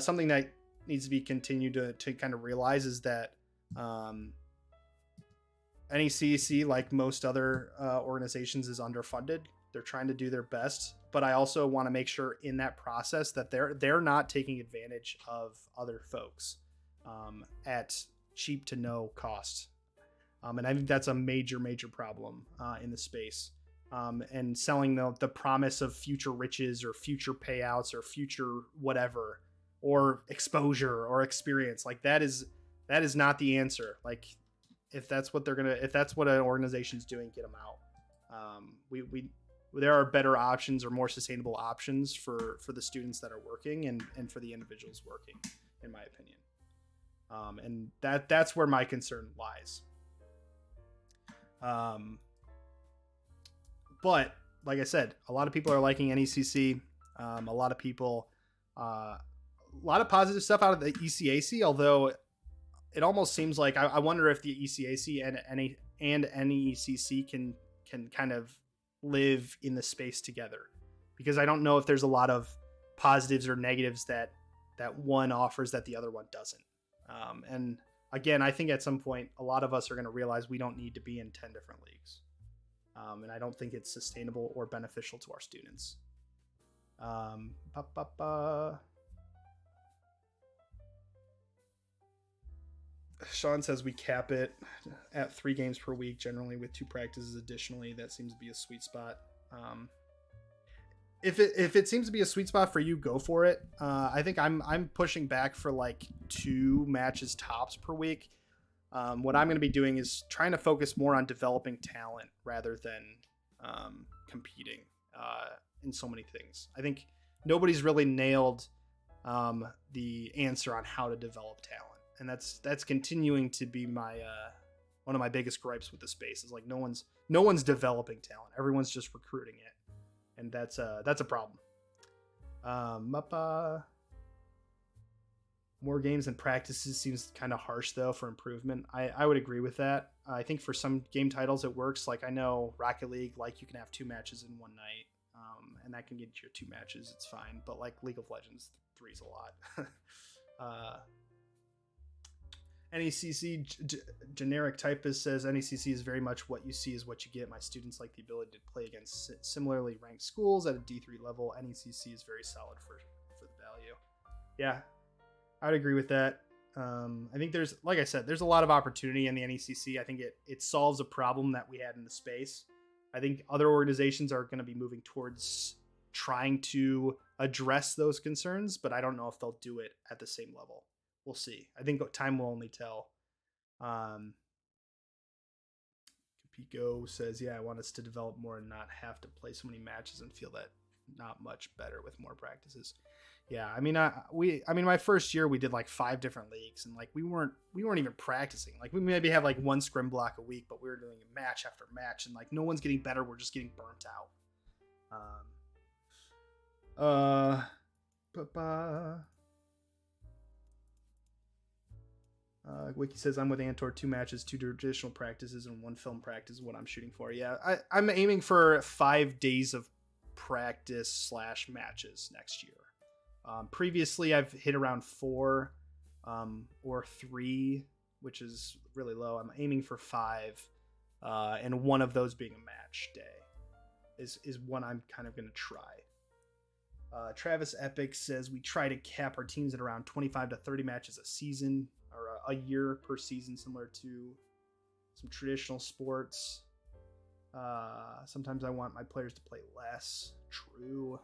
something that needs to be continued to kind of realize is that NECC, like most other organizations, is underfunded. They're trying to do their best, but I also want to make sure in that process that they're not taking advantage of other folks at cheap to no cost. And I think that's a major problem in the space. And selling the promise of future riches or future payouts or future whatever, or exposure or experience, like that is not the answer. Like, if that's what an organization's doing, get them out. There are better options or more sustainable options for the students that are working and for the individuals working, in my opinion. And that's where my concern lies. But like I said, a lot of people are liking NECC. A lot of positive stuff out of the ECAC, although it almost seems like I wonder if the ECAC and NECC can kind of live in the space together, because I don't know if there's a lot of positives or negatives that one offers that the other one doesn't. And again, I think at some point a lot of us are going to realize we don't need to be in 10 different leagues. And I don't think it's sustainable or beneficial to our students. Sean says we cap it at 3 games per week, generally with 2 practices additionally. That seems to be a sweet spot. If it seems to be a sweet spot for you, go for it. I think I'm pushing back for like 2 matches tops per week. What I'm going to be doing is trying to focus more on developing talent rather than competing in so many things. I think nobody's really nailed the answer on how to develop talent. And that's continuing to be my one of my biggest gripes with the space, is like no one's developing talent. Everyone's just recruiting it, and that's a problem. More games and practices seems kind of harsh though for improvement. I would agree with that. I think for some game titles it works. Like I know Rocket League, like you can have 2 matches in one night, and that can get you 2 matches. It's fine. But like League of Legends, 3 is a lot. NECC generic typist says NECC is very much what you see is what you get. My students like the ability to play against similarly ranked schools at a D3 level. NECC is very solid for the value. Yeah, I'd agree with that. I think like I said, there's a lot of opportunity in the NECC. I think it solves a problem that we had in the space. I think other organizations are going to be moving towards trying to address those concerns, but I don't know if they'll do it at the same level. We'll see. I think time will only tell. Pico says, yeah, I want us to develop more and not have to play so many matches and feel that not much better with more practices. Yeah, I mean, my first year we did like 5 different leagues, and like we weren't even practicing. Like we maybe have like 1 scrim block a week, but we were doing match after match, and like no one's getting better. We're just getting burnt out. Wiki says I'm with Antor. 2 matches, 2 traditional practices, and 1 film practice is what I'm shooting for. Yeah, I'm aiming for 5 days of practice / matches next year. Previously, I've hit around 4 or 3, which is really low. I'm aiming for 5, and one of those being a match day is one I'm kind of going to try. Travis Epic says we try to cap our teams at around 25 to 30 matches a season, or a year per season, similar to some traditional sports. Sometimes I want my players to play less. True.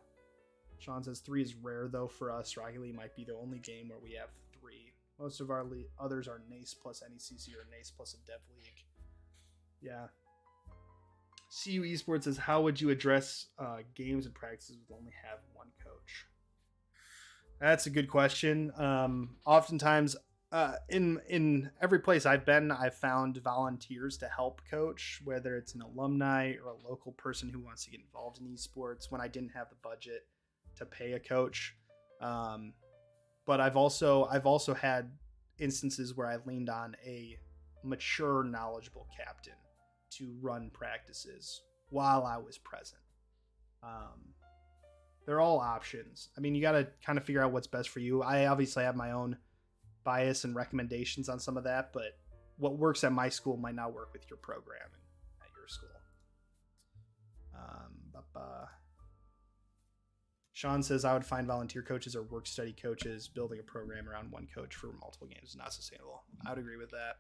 Sean says 3 is rare though for us. Rocket League might be the only game where we have 3. Most of our others are NACE plus NECC or NACE plus a Dev League. Yeah. CU Esports says, how would you address games and practices with only have one coach? That's a good question. Oftentimes, in every place I've been, I've found volunteers to help coach, whether it's an alumni or a local person who wants to get involved in esports when I didn't have the budget to pay a coach. But I've also had instances where I leaned on a mature, knowledgeable captain to run practices while I was present. They're all options. I mean, you got to kind of figure out what's best for you. I obviously have my own bias and recommendations on some of that, but what works at my school might not work with your programming at your school. Sean says, I would find volunteer coaches or work study coaches. Building a program around one coach for multiple games is not sustainable. I would agree with that.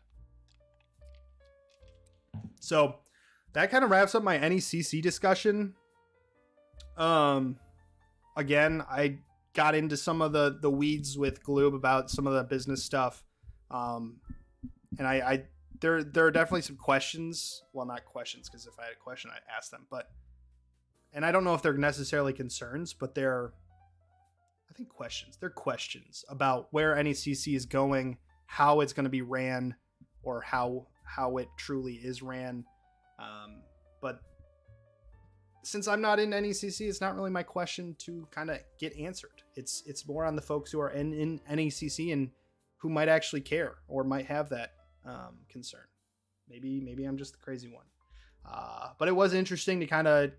So that kind of wraps up my NECC discussion. Again, I got into some of the weeds with Gloob about some of the business stuff. And there are definitely some questions. Well, not questions, because if I had a question, I'd ask them. And I don't know if they're necessarily concerns, but I think questions. They're questions about where NECC is going, how it's going to be ran, or how it truly is ran. But since I'm not in NECC, it's not really my question to kind of get answered. It's more on the folks who are in NECC and who might actually care or might have that concern. Maybe I'm just the crazy one. But it was interesting to kind of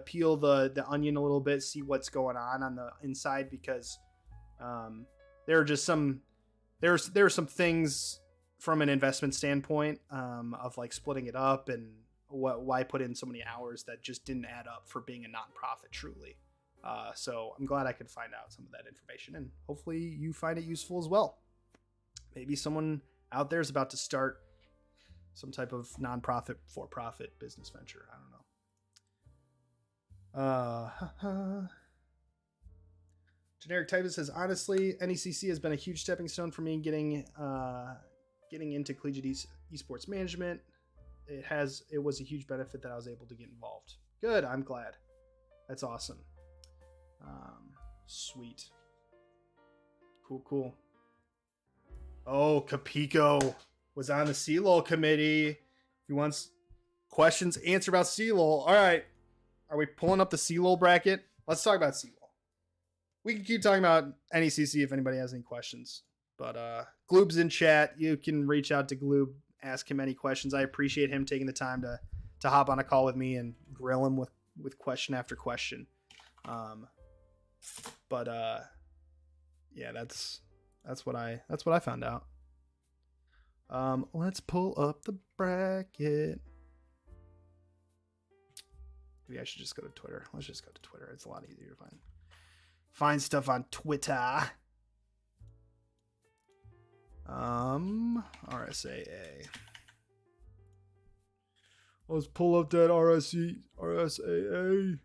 peel the onion a little bit, see what's going on the inside, because there are some things from an investment standpoint of like splitting it up and why put in so many hours that just didn't add up for being a nonprofit truly. So I'm glad I could find out some of that information, and hopefully you find it useful as well. Maybe someone out there is about to start some type of nonprofit for-profit business venture. I don't know. Generic Typist says, honestly, NECC has been a huge stepping stone for me getting into collegiate esports management. It was a huge benefit that I was able to get involved. Good. I'm glad. That's awesome. Sweet. Cool. Oh, Capico was on the CLoL committee. If he wants questions answered about CLoL. All right. Are we pulling up the CLoL bracket? Let's talk about CLoL. We can keep talking about NECC if anybody has any questions. But Gloob's in chat. You can reach out to Gloob, ask him any questions. I appreciate him taking the time to hop on a call with me and grill him with question after question. Yeah, that's what I found out. Let's pull up the bracket. Maybe I should just go to Twitter. Let's just go to Twitter. It's a lot easier to find stuff on Twitter. RSAA. Let's pull up that RSAA.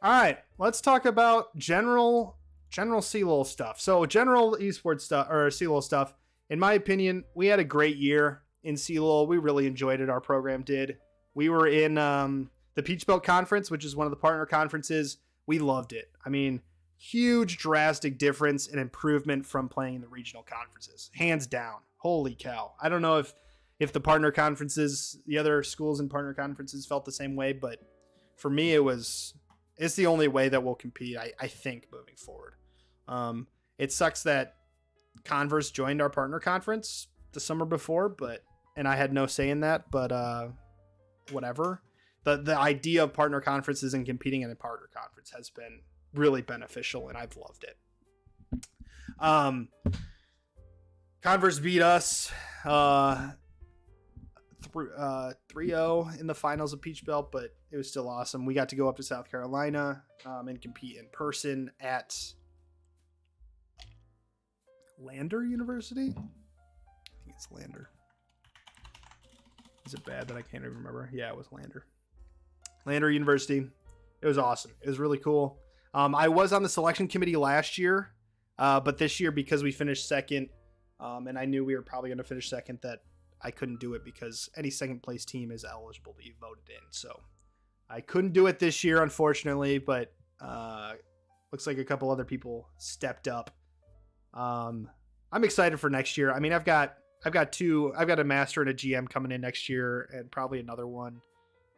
All right, let's talk about general CLoL stuff. So general esports stuff or CLoL stuff. In my opinion, we had a great year in CLoL. We really enjoyed it. Our program did. We were in the Peach Belt Conference, which is one of the partner conferences. We loved it. I mean, huge drastic difference and improvement from playing in the regional conferences. Hands down. Holy cow. I don't know if the partner conferences, the other schools in partner conferences felt the same way, but for me, it's the only way that we'll compete, I think, moving forward. It sucks that Converse joined our partner conference the summer before, and I had no say in that, but whatever. The idea of partner conferences and competing in a partner conference has been really beneficial, and I've loved it. Converse beat us 3-0 in the finals of Peach Belt, but it was still awesome. We got to go up to South Carolina and compete in person at Lander University. I think it's Lander. Is it bad that I can't even remember? Yeah, it was Lander University. It was awesome. It was really cool. I was on the selection committee last year, but this year, because we finished second, and I knew we were probably going to finish second, that I couldn't do it because any second place team is eligible to be voted in. So I couldn't do it this year, unfortunately, but looks like a couple other people stepped up. I'm excited for next year. I mean, I've got a master and a GM coming in next year, and probably another one.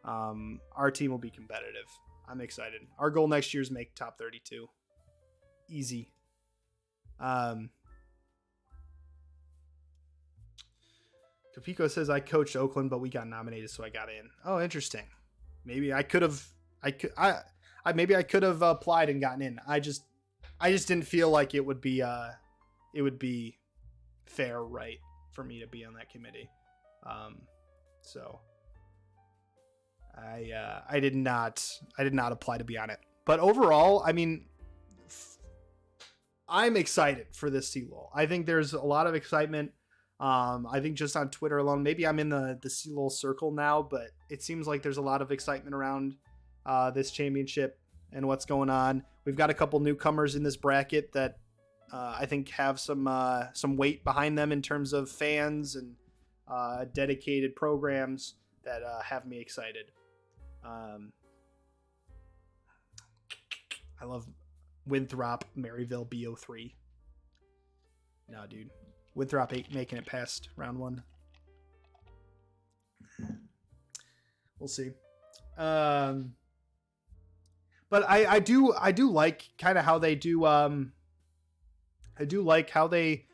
Our team will be competitive. I'm excited. Our goal next year is make top 32. Easy. Kapiko says I coached Oakland, but we got nominated, so I got in. Oh, interesting. Maybe I could have. Maybe I could have applied and gotten in. I just didn't feel like it would be fair, right, for me to be on that committee. So I did not apply to be on it. But overall, I mean, I'm excited for this CLoL. I think there's a lot of excitement. I think just on Twitter alone, maybe I'm in the CLoL circle now, but it seems like there's a lot of excitement around this championship and what's going on. We've got a couple newcomers in this bracket that I think have some weight behind them in terms of fans and dedicated programs that have me excited. I love Winthrop, Maryville, BO3. No, dude. Winthrop making it past round one. We'll see. But I do like kind of how they do. I do like how they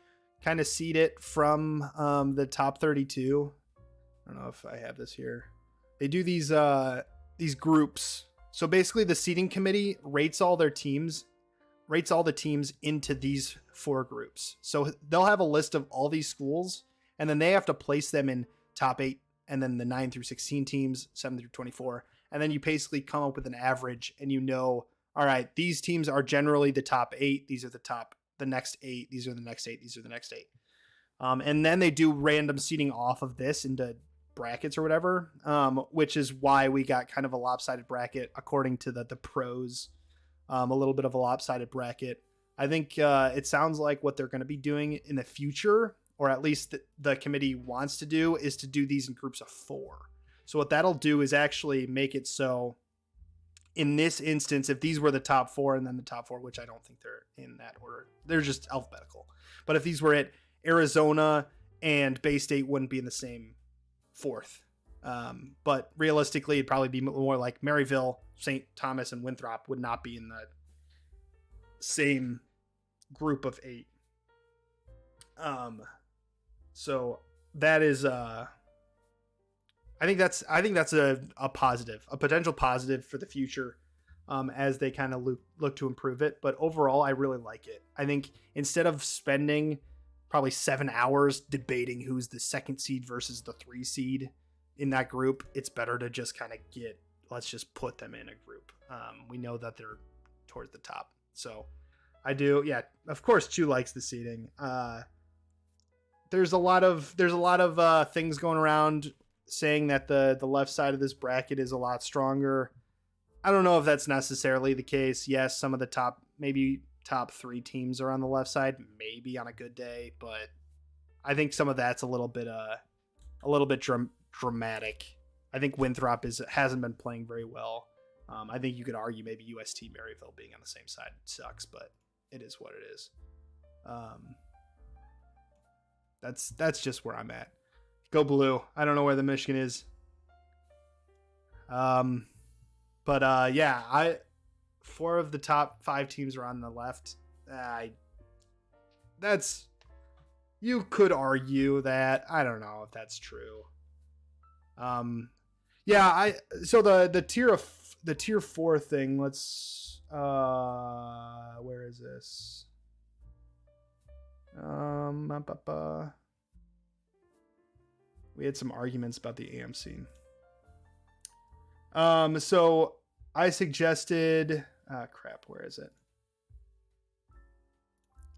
kind of seed it from the top 32. I don't know if I have this here. They do these groups. So basically, the seeding committee rates all the teams into these 4 groups. So they'll have a list of all these schools, and then they have to place them in top 8, and then the 9 through 16 teams, 7 through 24. And then you basically come up with an average, and all right, these teams are generally the top 8. These are the next 8. These are the next 8. These are the next 8. And then they do random seeding off of this into brackets or whatever, which is why we got kind of a lopsided bracket according to the pros. A little bit of a lopsided bracket. I think it sounds like what they're going to be doing in the future, or at least the committee wants to do, is to do these in groups of 4. So what that'll do is actually make it so in this instance, if these were the top 4 and then the top 4, which I don't think they're in that order, they're just alphabetical. But if these were it, Arizona and Bay State wouldn't be in the same 4th. But realistically, it'd probably be more like Maryville, St. Thomas, and Winthrop would not be in the same group of 8. So that is, I think that's a positive, a potential positive for the future, as they kind of look to improve it. But overall, I really like it. I think instead of spending probably 7 hours debating who's the 2nd seed versus the 3 seed in that group, it's better to just kind of let's just put them in a group. We know that they're towards the top. So I do. Yeah, of course, Chu likes the seeding. There's a lot of things going around saying that the left side of this bracket is a lot stronger. I don't know if that's necessarily the case. Yes, some of the maybe top 3 teams are on the left side, maybe on a good day, but I think some of that's a little bit dramatic. I think Winthrop hasn't been playing very well. I think you could argue maybe UST Maryville being on the same side sucks, but it is what it is. That's just where I'm at. Go blue. I don't know where the Michigan is. But yeah, 4 of the top 5 teams are on the left. You could argue that. I don't know if that's true. So the tier 4 thing, let's Where is this? We had some arguments about the AM scene. So I suggested, crap, where is it?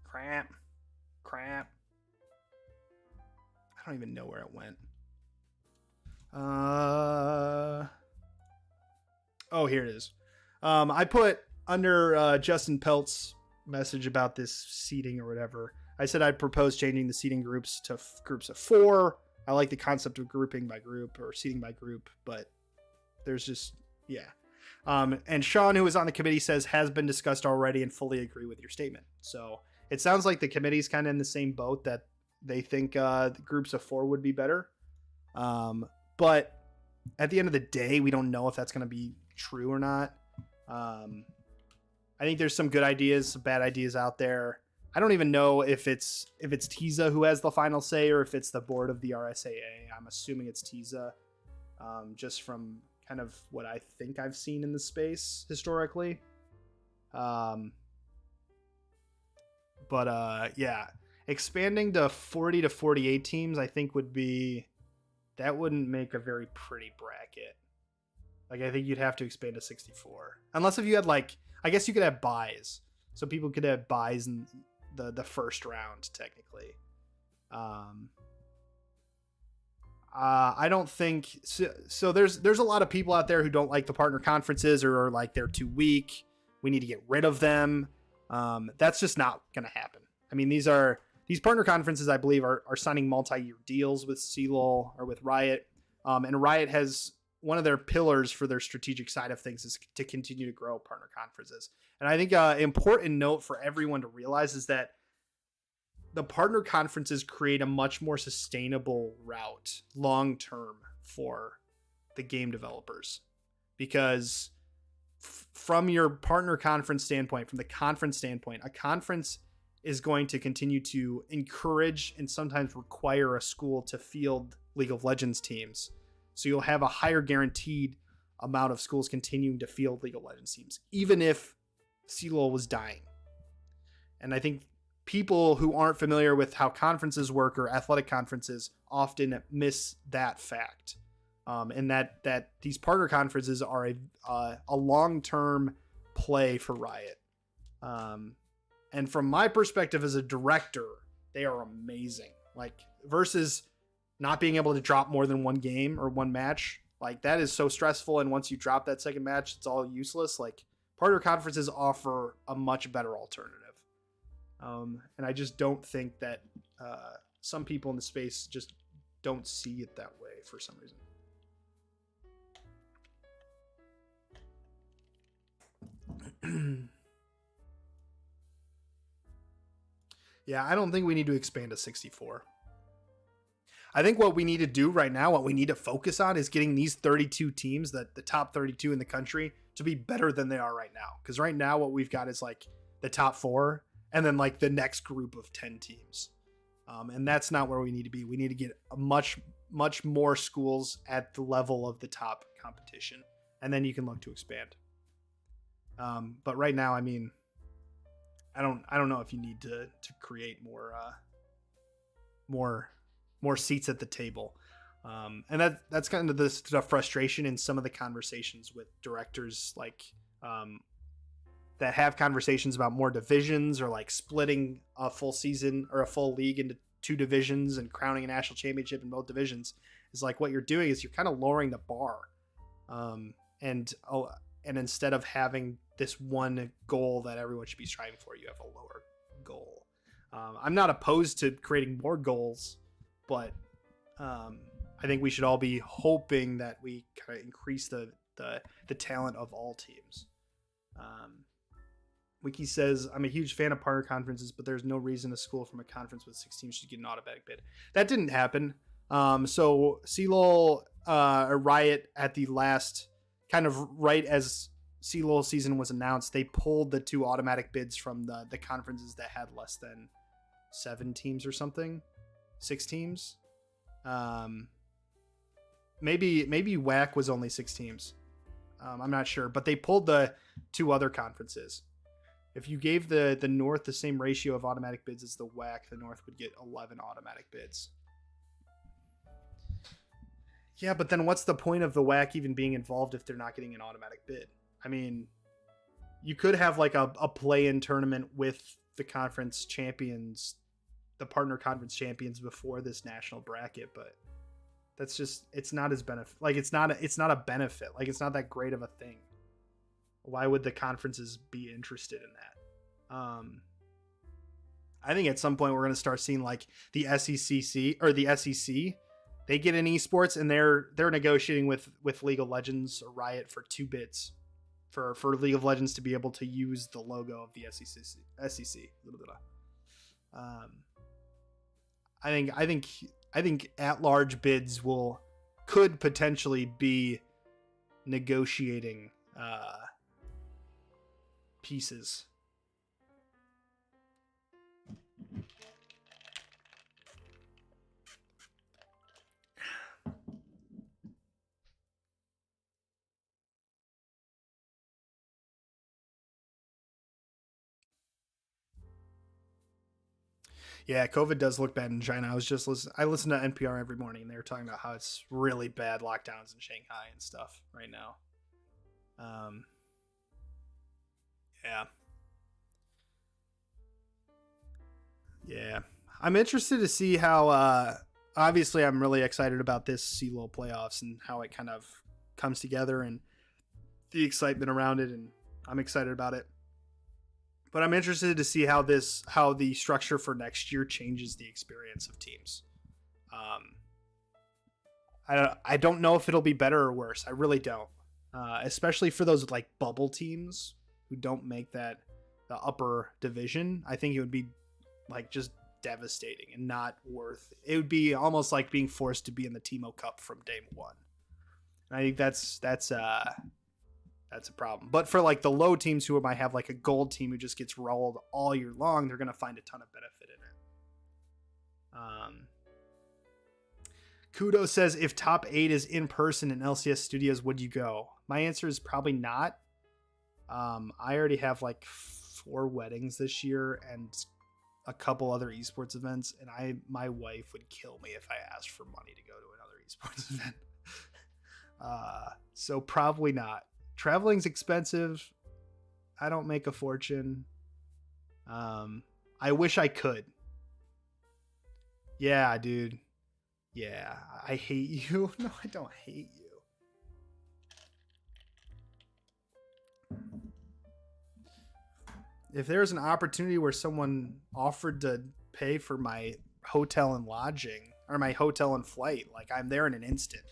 Crap. I don't even know where it went. Oh, here it is. I put under Justin Pelt's message about this seating or whatever. I said I'd propose changing the seating groups to groups of 4. I like the concept of grouping by group or seating by group, but there's just, yeah. And Sean, who was on the committee, says has been discussed already and fully agree with your statement. So it sounds like the committee's kind of in the same boat that they think the groups of 4 would be better. But at the end of the day, we don't know if that's going to be true or not. I think there's some good ideas, some bad ideas out there. I don't even know if it's TISA who has the final say or if it's the board of the RSAA. I'm assuming it's TISA, just from kind of what I think I've seen in the space historically. Yeah, expanding to 40 to 48 teams, I think that wouldn't make a very pretty bracket. Like, I think you'd have to expand to 64. Unless if you had, like, I guess you could have buys. So people could have buys in the first round, technically. I don't think so. There's a lot of people out there who don't like the partner conferences or are like they're too weak. We need to get rid of them. That's just not going to happen. I mean, these partner conferences, I believe, are signing multi-year deals with CLoL or with Riot. And Riot has one of their pillars for their strategic side of things is to continue to grow partner conferences. And I think an important note for everyone to realize is that the partner conferences create a much more sustainable route long-term for the game developers, because from your partner conference standpoint, from the conference standpoint, a conference is going to continue to encourage and sometimes require a school to field League of Legends teams. So you'll have a higher guaranteed amount of schools continuing to field League of Legends teams, even if CLoL was dying. And I think people who aren't familiar with how conferences work or athletic conferences often miss that fact. And that these partner conferences are a long-term play for Riot. And from my perspective as a director, they are amazing. Like, versus not being able to drop more than one game or one match, like, that is so stressful. And once you drop that second match, it's all useless. Like, partner conferences offer a much better alternative. And I just don't think that some people in the space just don't see it that way for some reason. Yeah, I don't think we need to expand to 64. I think what we need to do right now, what we need to focus on is getting these 32 teams, the top 32 in the country, to be better than they are right now. Because right now what we've got is like the top 4 and then like the next group of 10 teams. And that's not where we need to be. We need to get a much more schools at the level of the top competition. And then you can look to expand. But right now, I mean, I don't know if you need to create more seats at the table. And that's kind of the frustration in some of the conversations with directors, like, that have conversations about more divisions or like splitting a full season or a full league into 2 divisions and crowning a national championship in both divisions. Is like, what you're doing is you're kind of lowering the bar. And instead of having this one goal that everyone should be striving for, you have a lower goal. I'm not opposed to creating more goals, but I think we should all be hoping that we kind of increase the talent of all teams. Wiki says, I'm a huge fan of partner conferences, but there's no reason a school from a conference with 6 teams should get an automatic bid. That didn't happen. So CLoL, Riot at the last, kind of right as CLoL season was announced, they pulled the 2 automatic bids from the conferences that had less than 7 teams or something, 6 teams. Maybe WAC was only 6 teams. I'm not sure, but they pulled the 2 other conferences. If you gave the North the same ratio of automatic bids as the WAC, the North would get 11 automatic bids. Yeah, but then what's the point of the WAC even being involved if they're not getting an automatic bid? I mean, you could have like a play-in tournament with the conference champions, the partner conference champions before this national bracket, but that's just, it's not as benefit. Like it's not a benefit. Like it's not that great of a thing. Why would the conferences be interested in that? I think at some point we're going to start seeing like the SEC or the SEC. They get in esports and they're negotiating with League of Legends or Riot for 2 bids for League of Legends to be able to use the logo of the SEC. I think at large bids could potentially be negotiating pieces. Yeah, COVID does look bad in China. I listened to NPR every morning, and they were talking about how it's really bad lockdowns in Shanghai and stuff right now. Yeah. I'm interested to see how. Obviously, I'm really excited about this CLoL playoffs and how it kind of comes together and the excitement around it, and I'm excited about it. But I'm interested to see how the structure for next year changes the experience of teams. I don't know if it'll be better or worse. I really don't. Especially for those like bubble teams who don't make the upper division. I think it would be like just devastating and not worth. It would be almost like being forced to be in the Timo Cup from day one. And I think that's a problem. But for like the low teams who might have like a gold team who just gets rolled all year long, they're going to find a ton of benefit in it. Kudo says, if top 8 is in person in LCS studios, would you go? My answer is probably not. I already have like 4 weddings this year and a couple other esports events, and my wife would kill me if I asked for money to go to another esports event. So probably not. Traveling's expensive. I don't make a fortune. I wish I could. Yeah, dude. Yeah, I hate you. No, I don't hate you. If there's an opportunity where someone offered to pay for my hotel and lodging or my hotel and flight, like I'm there in an instant.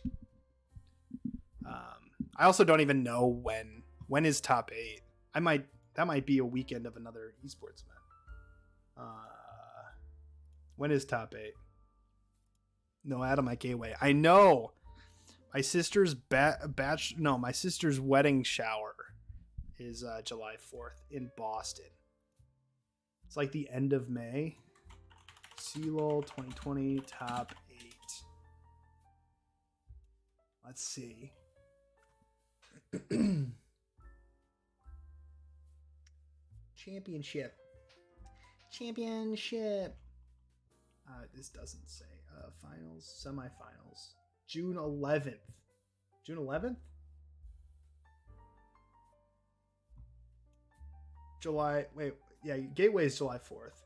I also don't even know when is top 8. That might be a weekend of another esports event. When is top 8? No, Adam at Gateway. I know. My sister's my sister's wedding shower is July 4th in Boston. It's like the end of May. CLoL 2020 top 8. Let's see. Championship. This doesn't say. Finals, semifinals. June 11th. June 11th? July. Wait. Yeah, Gateway is July 4th.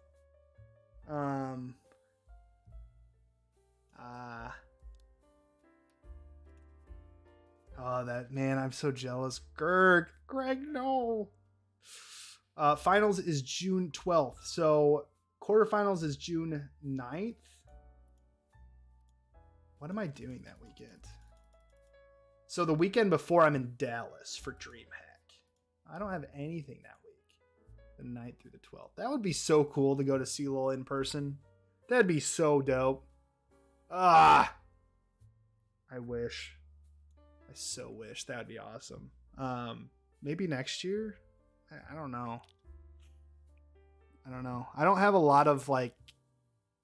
Oh, that man, I'm so jealous. Greg, no. Finals is June 12th. So quarterfinals is June 9th. What am I doing that weekend? So the weekend before, I'm in Dallas for DreamHack. I don't have anything that week. The 9th through the 12th. That would be so cool to go to CLoL in person. That'd be so dope. I wish. I so wish. That would be awesome. Maybe next year? I don't know. I don't have a lot of like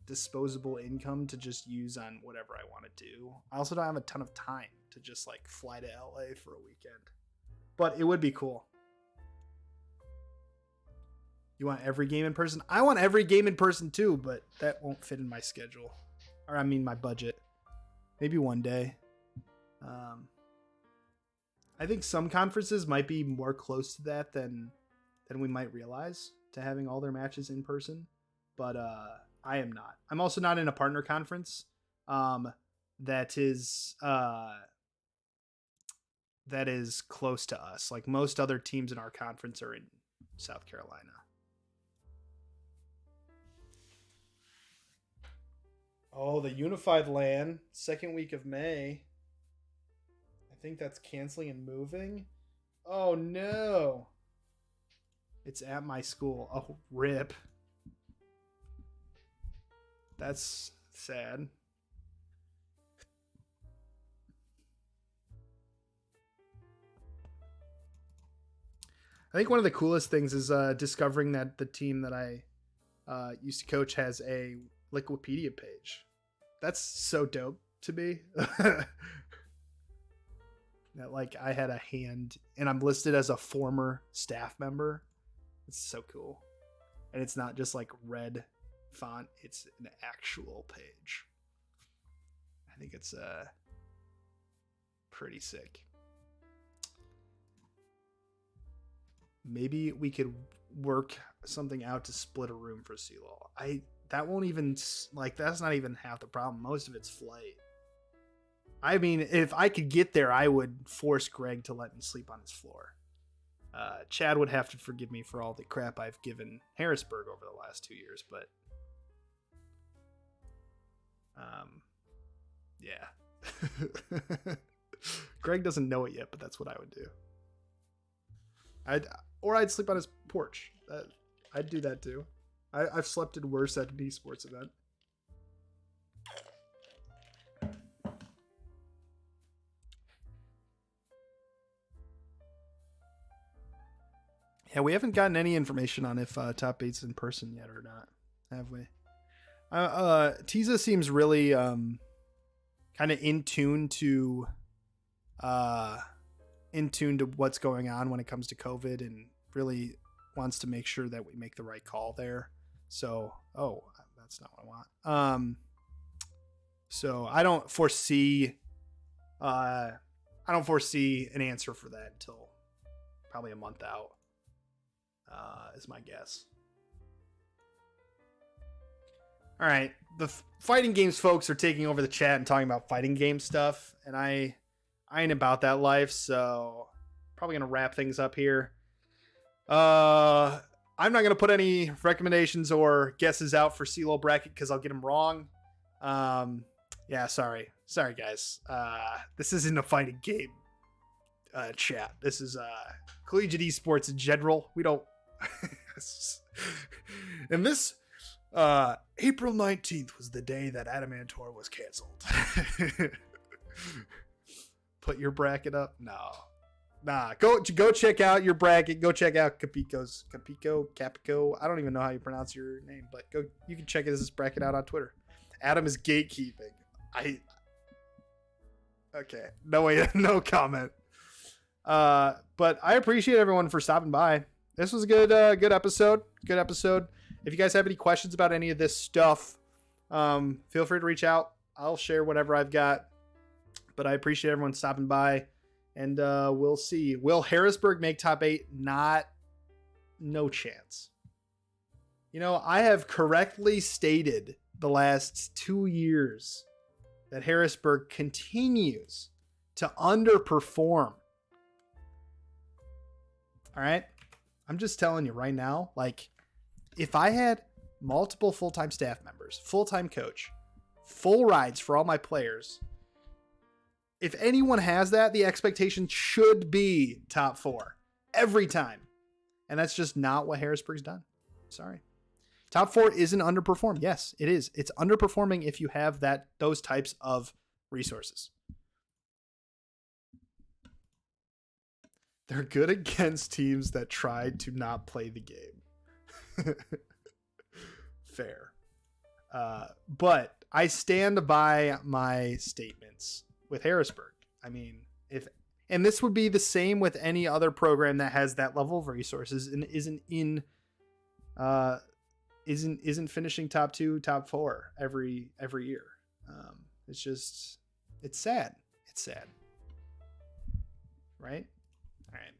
disposable income to just use on whatever I want to do. I also don't have a ton of time to just like fly to LA for a weekend. but it would be cool. You want every game in person? I want every game in person too, but that won't fit in my schedule. Or I mean my budget. Maybe one day. I think some conferences might be more close to that than we might realize, to having all their matches in person. But I am not. I'm also not in a partner conference that is close to us. Like most other teams in our conference are in South Carolina. Oh, the Unified LAN, second week of May. I think that's canceling and moving. Oh, no. It's at my school. Oh, rip. That's sad. I think one of the coolest things is discovering that the team that I used to coach has a Wikipedia page. That's so dope to me. That like I had a hand and I'm listed as a former staff member. It's so cool. And it's not just like red font, it's an actual page. I think it's pretty sick. Maybe we could work something out to split a room for CLoL. That won't even, like, that's not even half the problem. Most of it's flight. I mean, if I could get there, I would force Greg to let me sleep on his floor. Chad would have to forgive me for all the crap I've given Harrisburg over the last 2 years, but yeah. Greg doesn't know it yet, but that's what I would do. I'd sleep on his porch. I'd do that too. I've slept in worse at an esports event. Yeah, we haven't gotten any information on if top 8's in person yet or not, have we? Tiza seems really kind of in tune to what's going on when it comes to COVID, and really wants to make sure that we make the right call there. So, that's not what I want. So I don't foresee an answer for that until probably a month out. Is my guess. All right, the fighting games folks are taking over the chat and talking about fighting game stuff, and I ain't about that life, so probably gonna wrap things up here. I'm not gonna put any recommendations or guesses out for CLoL bracket because I'll get them wrong. Yeah, sorry guys. This isn't a fighting game chat. This is collegiate esports in general. We don't. And this April 19th was the day that Antor was canceled. Put your bracket up? No. Nah, go check out your bracket. Go check out Capico. I don't even know how you pronounce your name, but you can check this bracket out on Twitter. Adam is gatekeeping. Okay. No way, no comment. But I appreciate everyone for stopping by. This was a good episode. Good episode. If you guys have any questions about any of this stuff, feel free to reach out. I'll share whatever I've got. But I appreciate everyone stopping by, and we'll see. Will Harrisburg make top 8? No chance. You know, I have correctly stated the last 2 years that Harrisburg continues to underperform. All right? I'm just telling you right now, like, if I had multiple full-time staff members, full-time coach, full rides for all my players, if anyone has that, the expectation should be top 4 every time. And that's just not what Harrisburg's done. Sorry. Top 4 isn't underperform. Yes, it is. It's underperforming if you have those types of resources. They're good against teams that try to not play the game. Fair. But I stand by my statements with Harrisburg. I mean, if And this would be the same with any other program that has that level of resources and isn't finishing top 2, top 4 every year. It's sad. It's sad. Right? All right.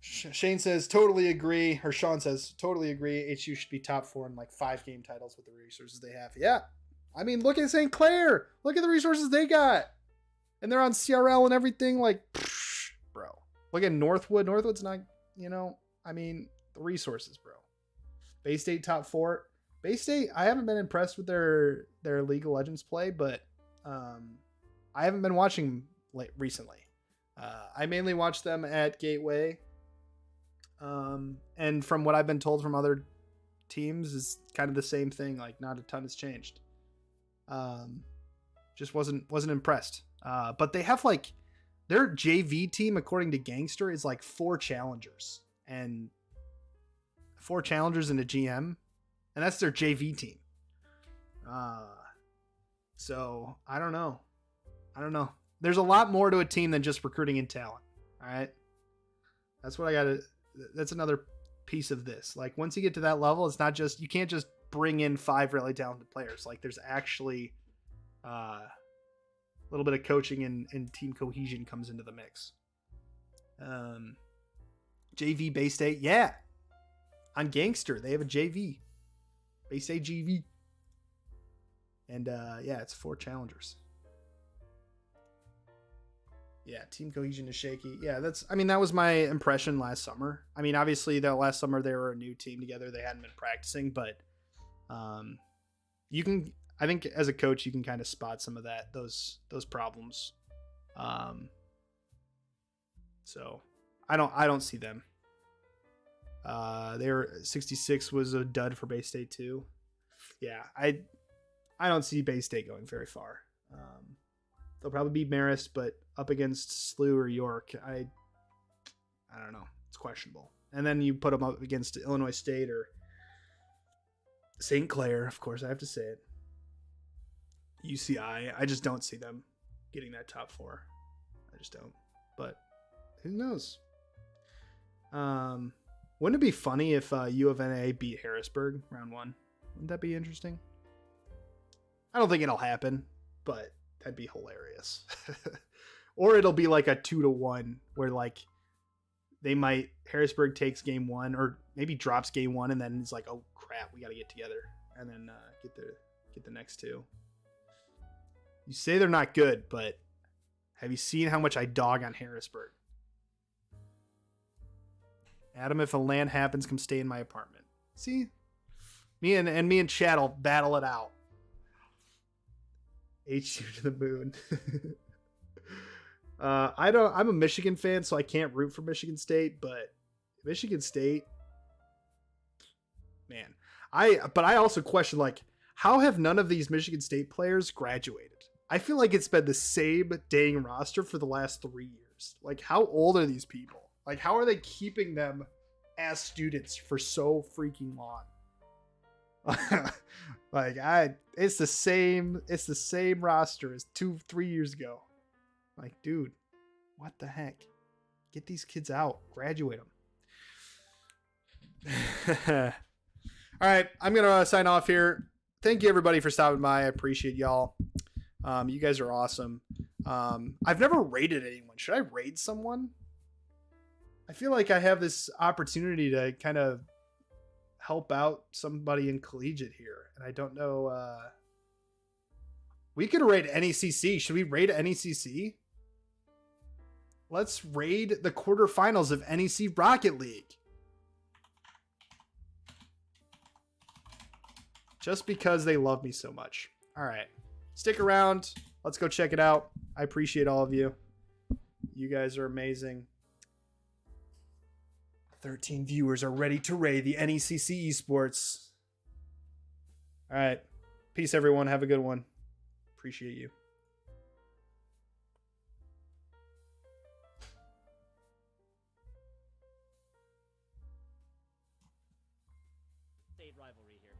Shane says, totally agree. Or Sean says, totally agree. HU should be top 4 in like 5 game titles with the resources they have. Yeah. I mean, look at St. Clair. Look at the resources they got. And they're on CRL and everything. Like, bro. Look at Northwood. Northwood's not, I mean, the resources, bro. Bay State top 4. Bay State, I haven't been impressed with their League of Legends play, but I haven't been watching recently. I mainly watch them at Gateway. And from what I've been told from other teams is kind of the same thing. Like, not a ton has changed. Just wasn't impressed. But they have like their JV team, according to Gangster, is like 4 challengers and a GM, and that's their JV team. So I don't know. There's a lot more to a team than just recruiting and talent. All right. That's another piece of this. Like, once you get to that level, it's not just, you can't just bring in 5 really talented players. Like, there's actually, a little bit of coaching and team cohesion comes into the mix. JV Bay State. Yeah. On Gangster, they have a JV. Bay State GV. And, it's 4 challengers. Yeah, team cohesion is shaky. Yeah, that was my impression last summer. I mean, obviously, that last summer they were a new team together. They hadn't been practicing, but I think as a coach, you can kind of spot some of those problems. So I don't see them. They were 66 was a dud for Bay State too. Yeah, I don't see Bay State going very far. They'll probably be Marist, but up against SLU or York, I don't know. It's questionable. And then you put them up against Illinois State or St. Clair, of course, I have to say it. UCI, I just don't see them getting that top 4. I just don't. But who knows? Wouldn't it be funny if U of NA beat Harrisburg round 1? Wouldn't that be interesting? I don't think it'll happen, but that'd be hilarious. Or it'll be like a 2-1 where like Harrisburg takes game 1 or maybe drops game 1 and then it's like, oh crap, we got to get together and then get the next 2. You say they're not good, but have you seen how much I dog on Harrisburg? Adam, if a LAN happens, come stay in my apartment. See? Me and Chad will battle it out. HU to the moon. I'm a Michigan fan, so I can't root for Michigan State, but Michigan State, man. But I also question, like, how have none of these Michigan State players graduated? I feel like it's been the same dang roster for the last 3 years. Like, how old are these people? Like, how are they keeping them as students for so freaking long? Like, it's the same roster as 2-3 years ago. Like, dude, what the heck? Get these kids out, graduate them. All right, I'm gonna sign off here. Thank you everybody for stopping by. I appreciate y'all. You guys are awesome. I've never raided anyone. Should I raid someone? I feel like I have this opportunity to kind of help out somebody in Collegiate here, and I don't know. We could raid NECC. Should we raid NECC? Let's raid the quarterfinals of NEC Rocket League. Just because they love me so much. All right. Stick around. Let's go check it out. I appreciate all of you. You guys are amazing. 13 viewers are ready to raid the NECC Esports. All right. Peace, everyone. Have a good one. Appreciate you. State rivalry here.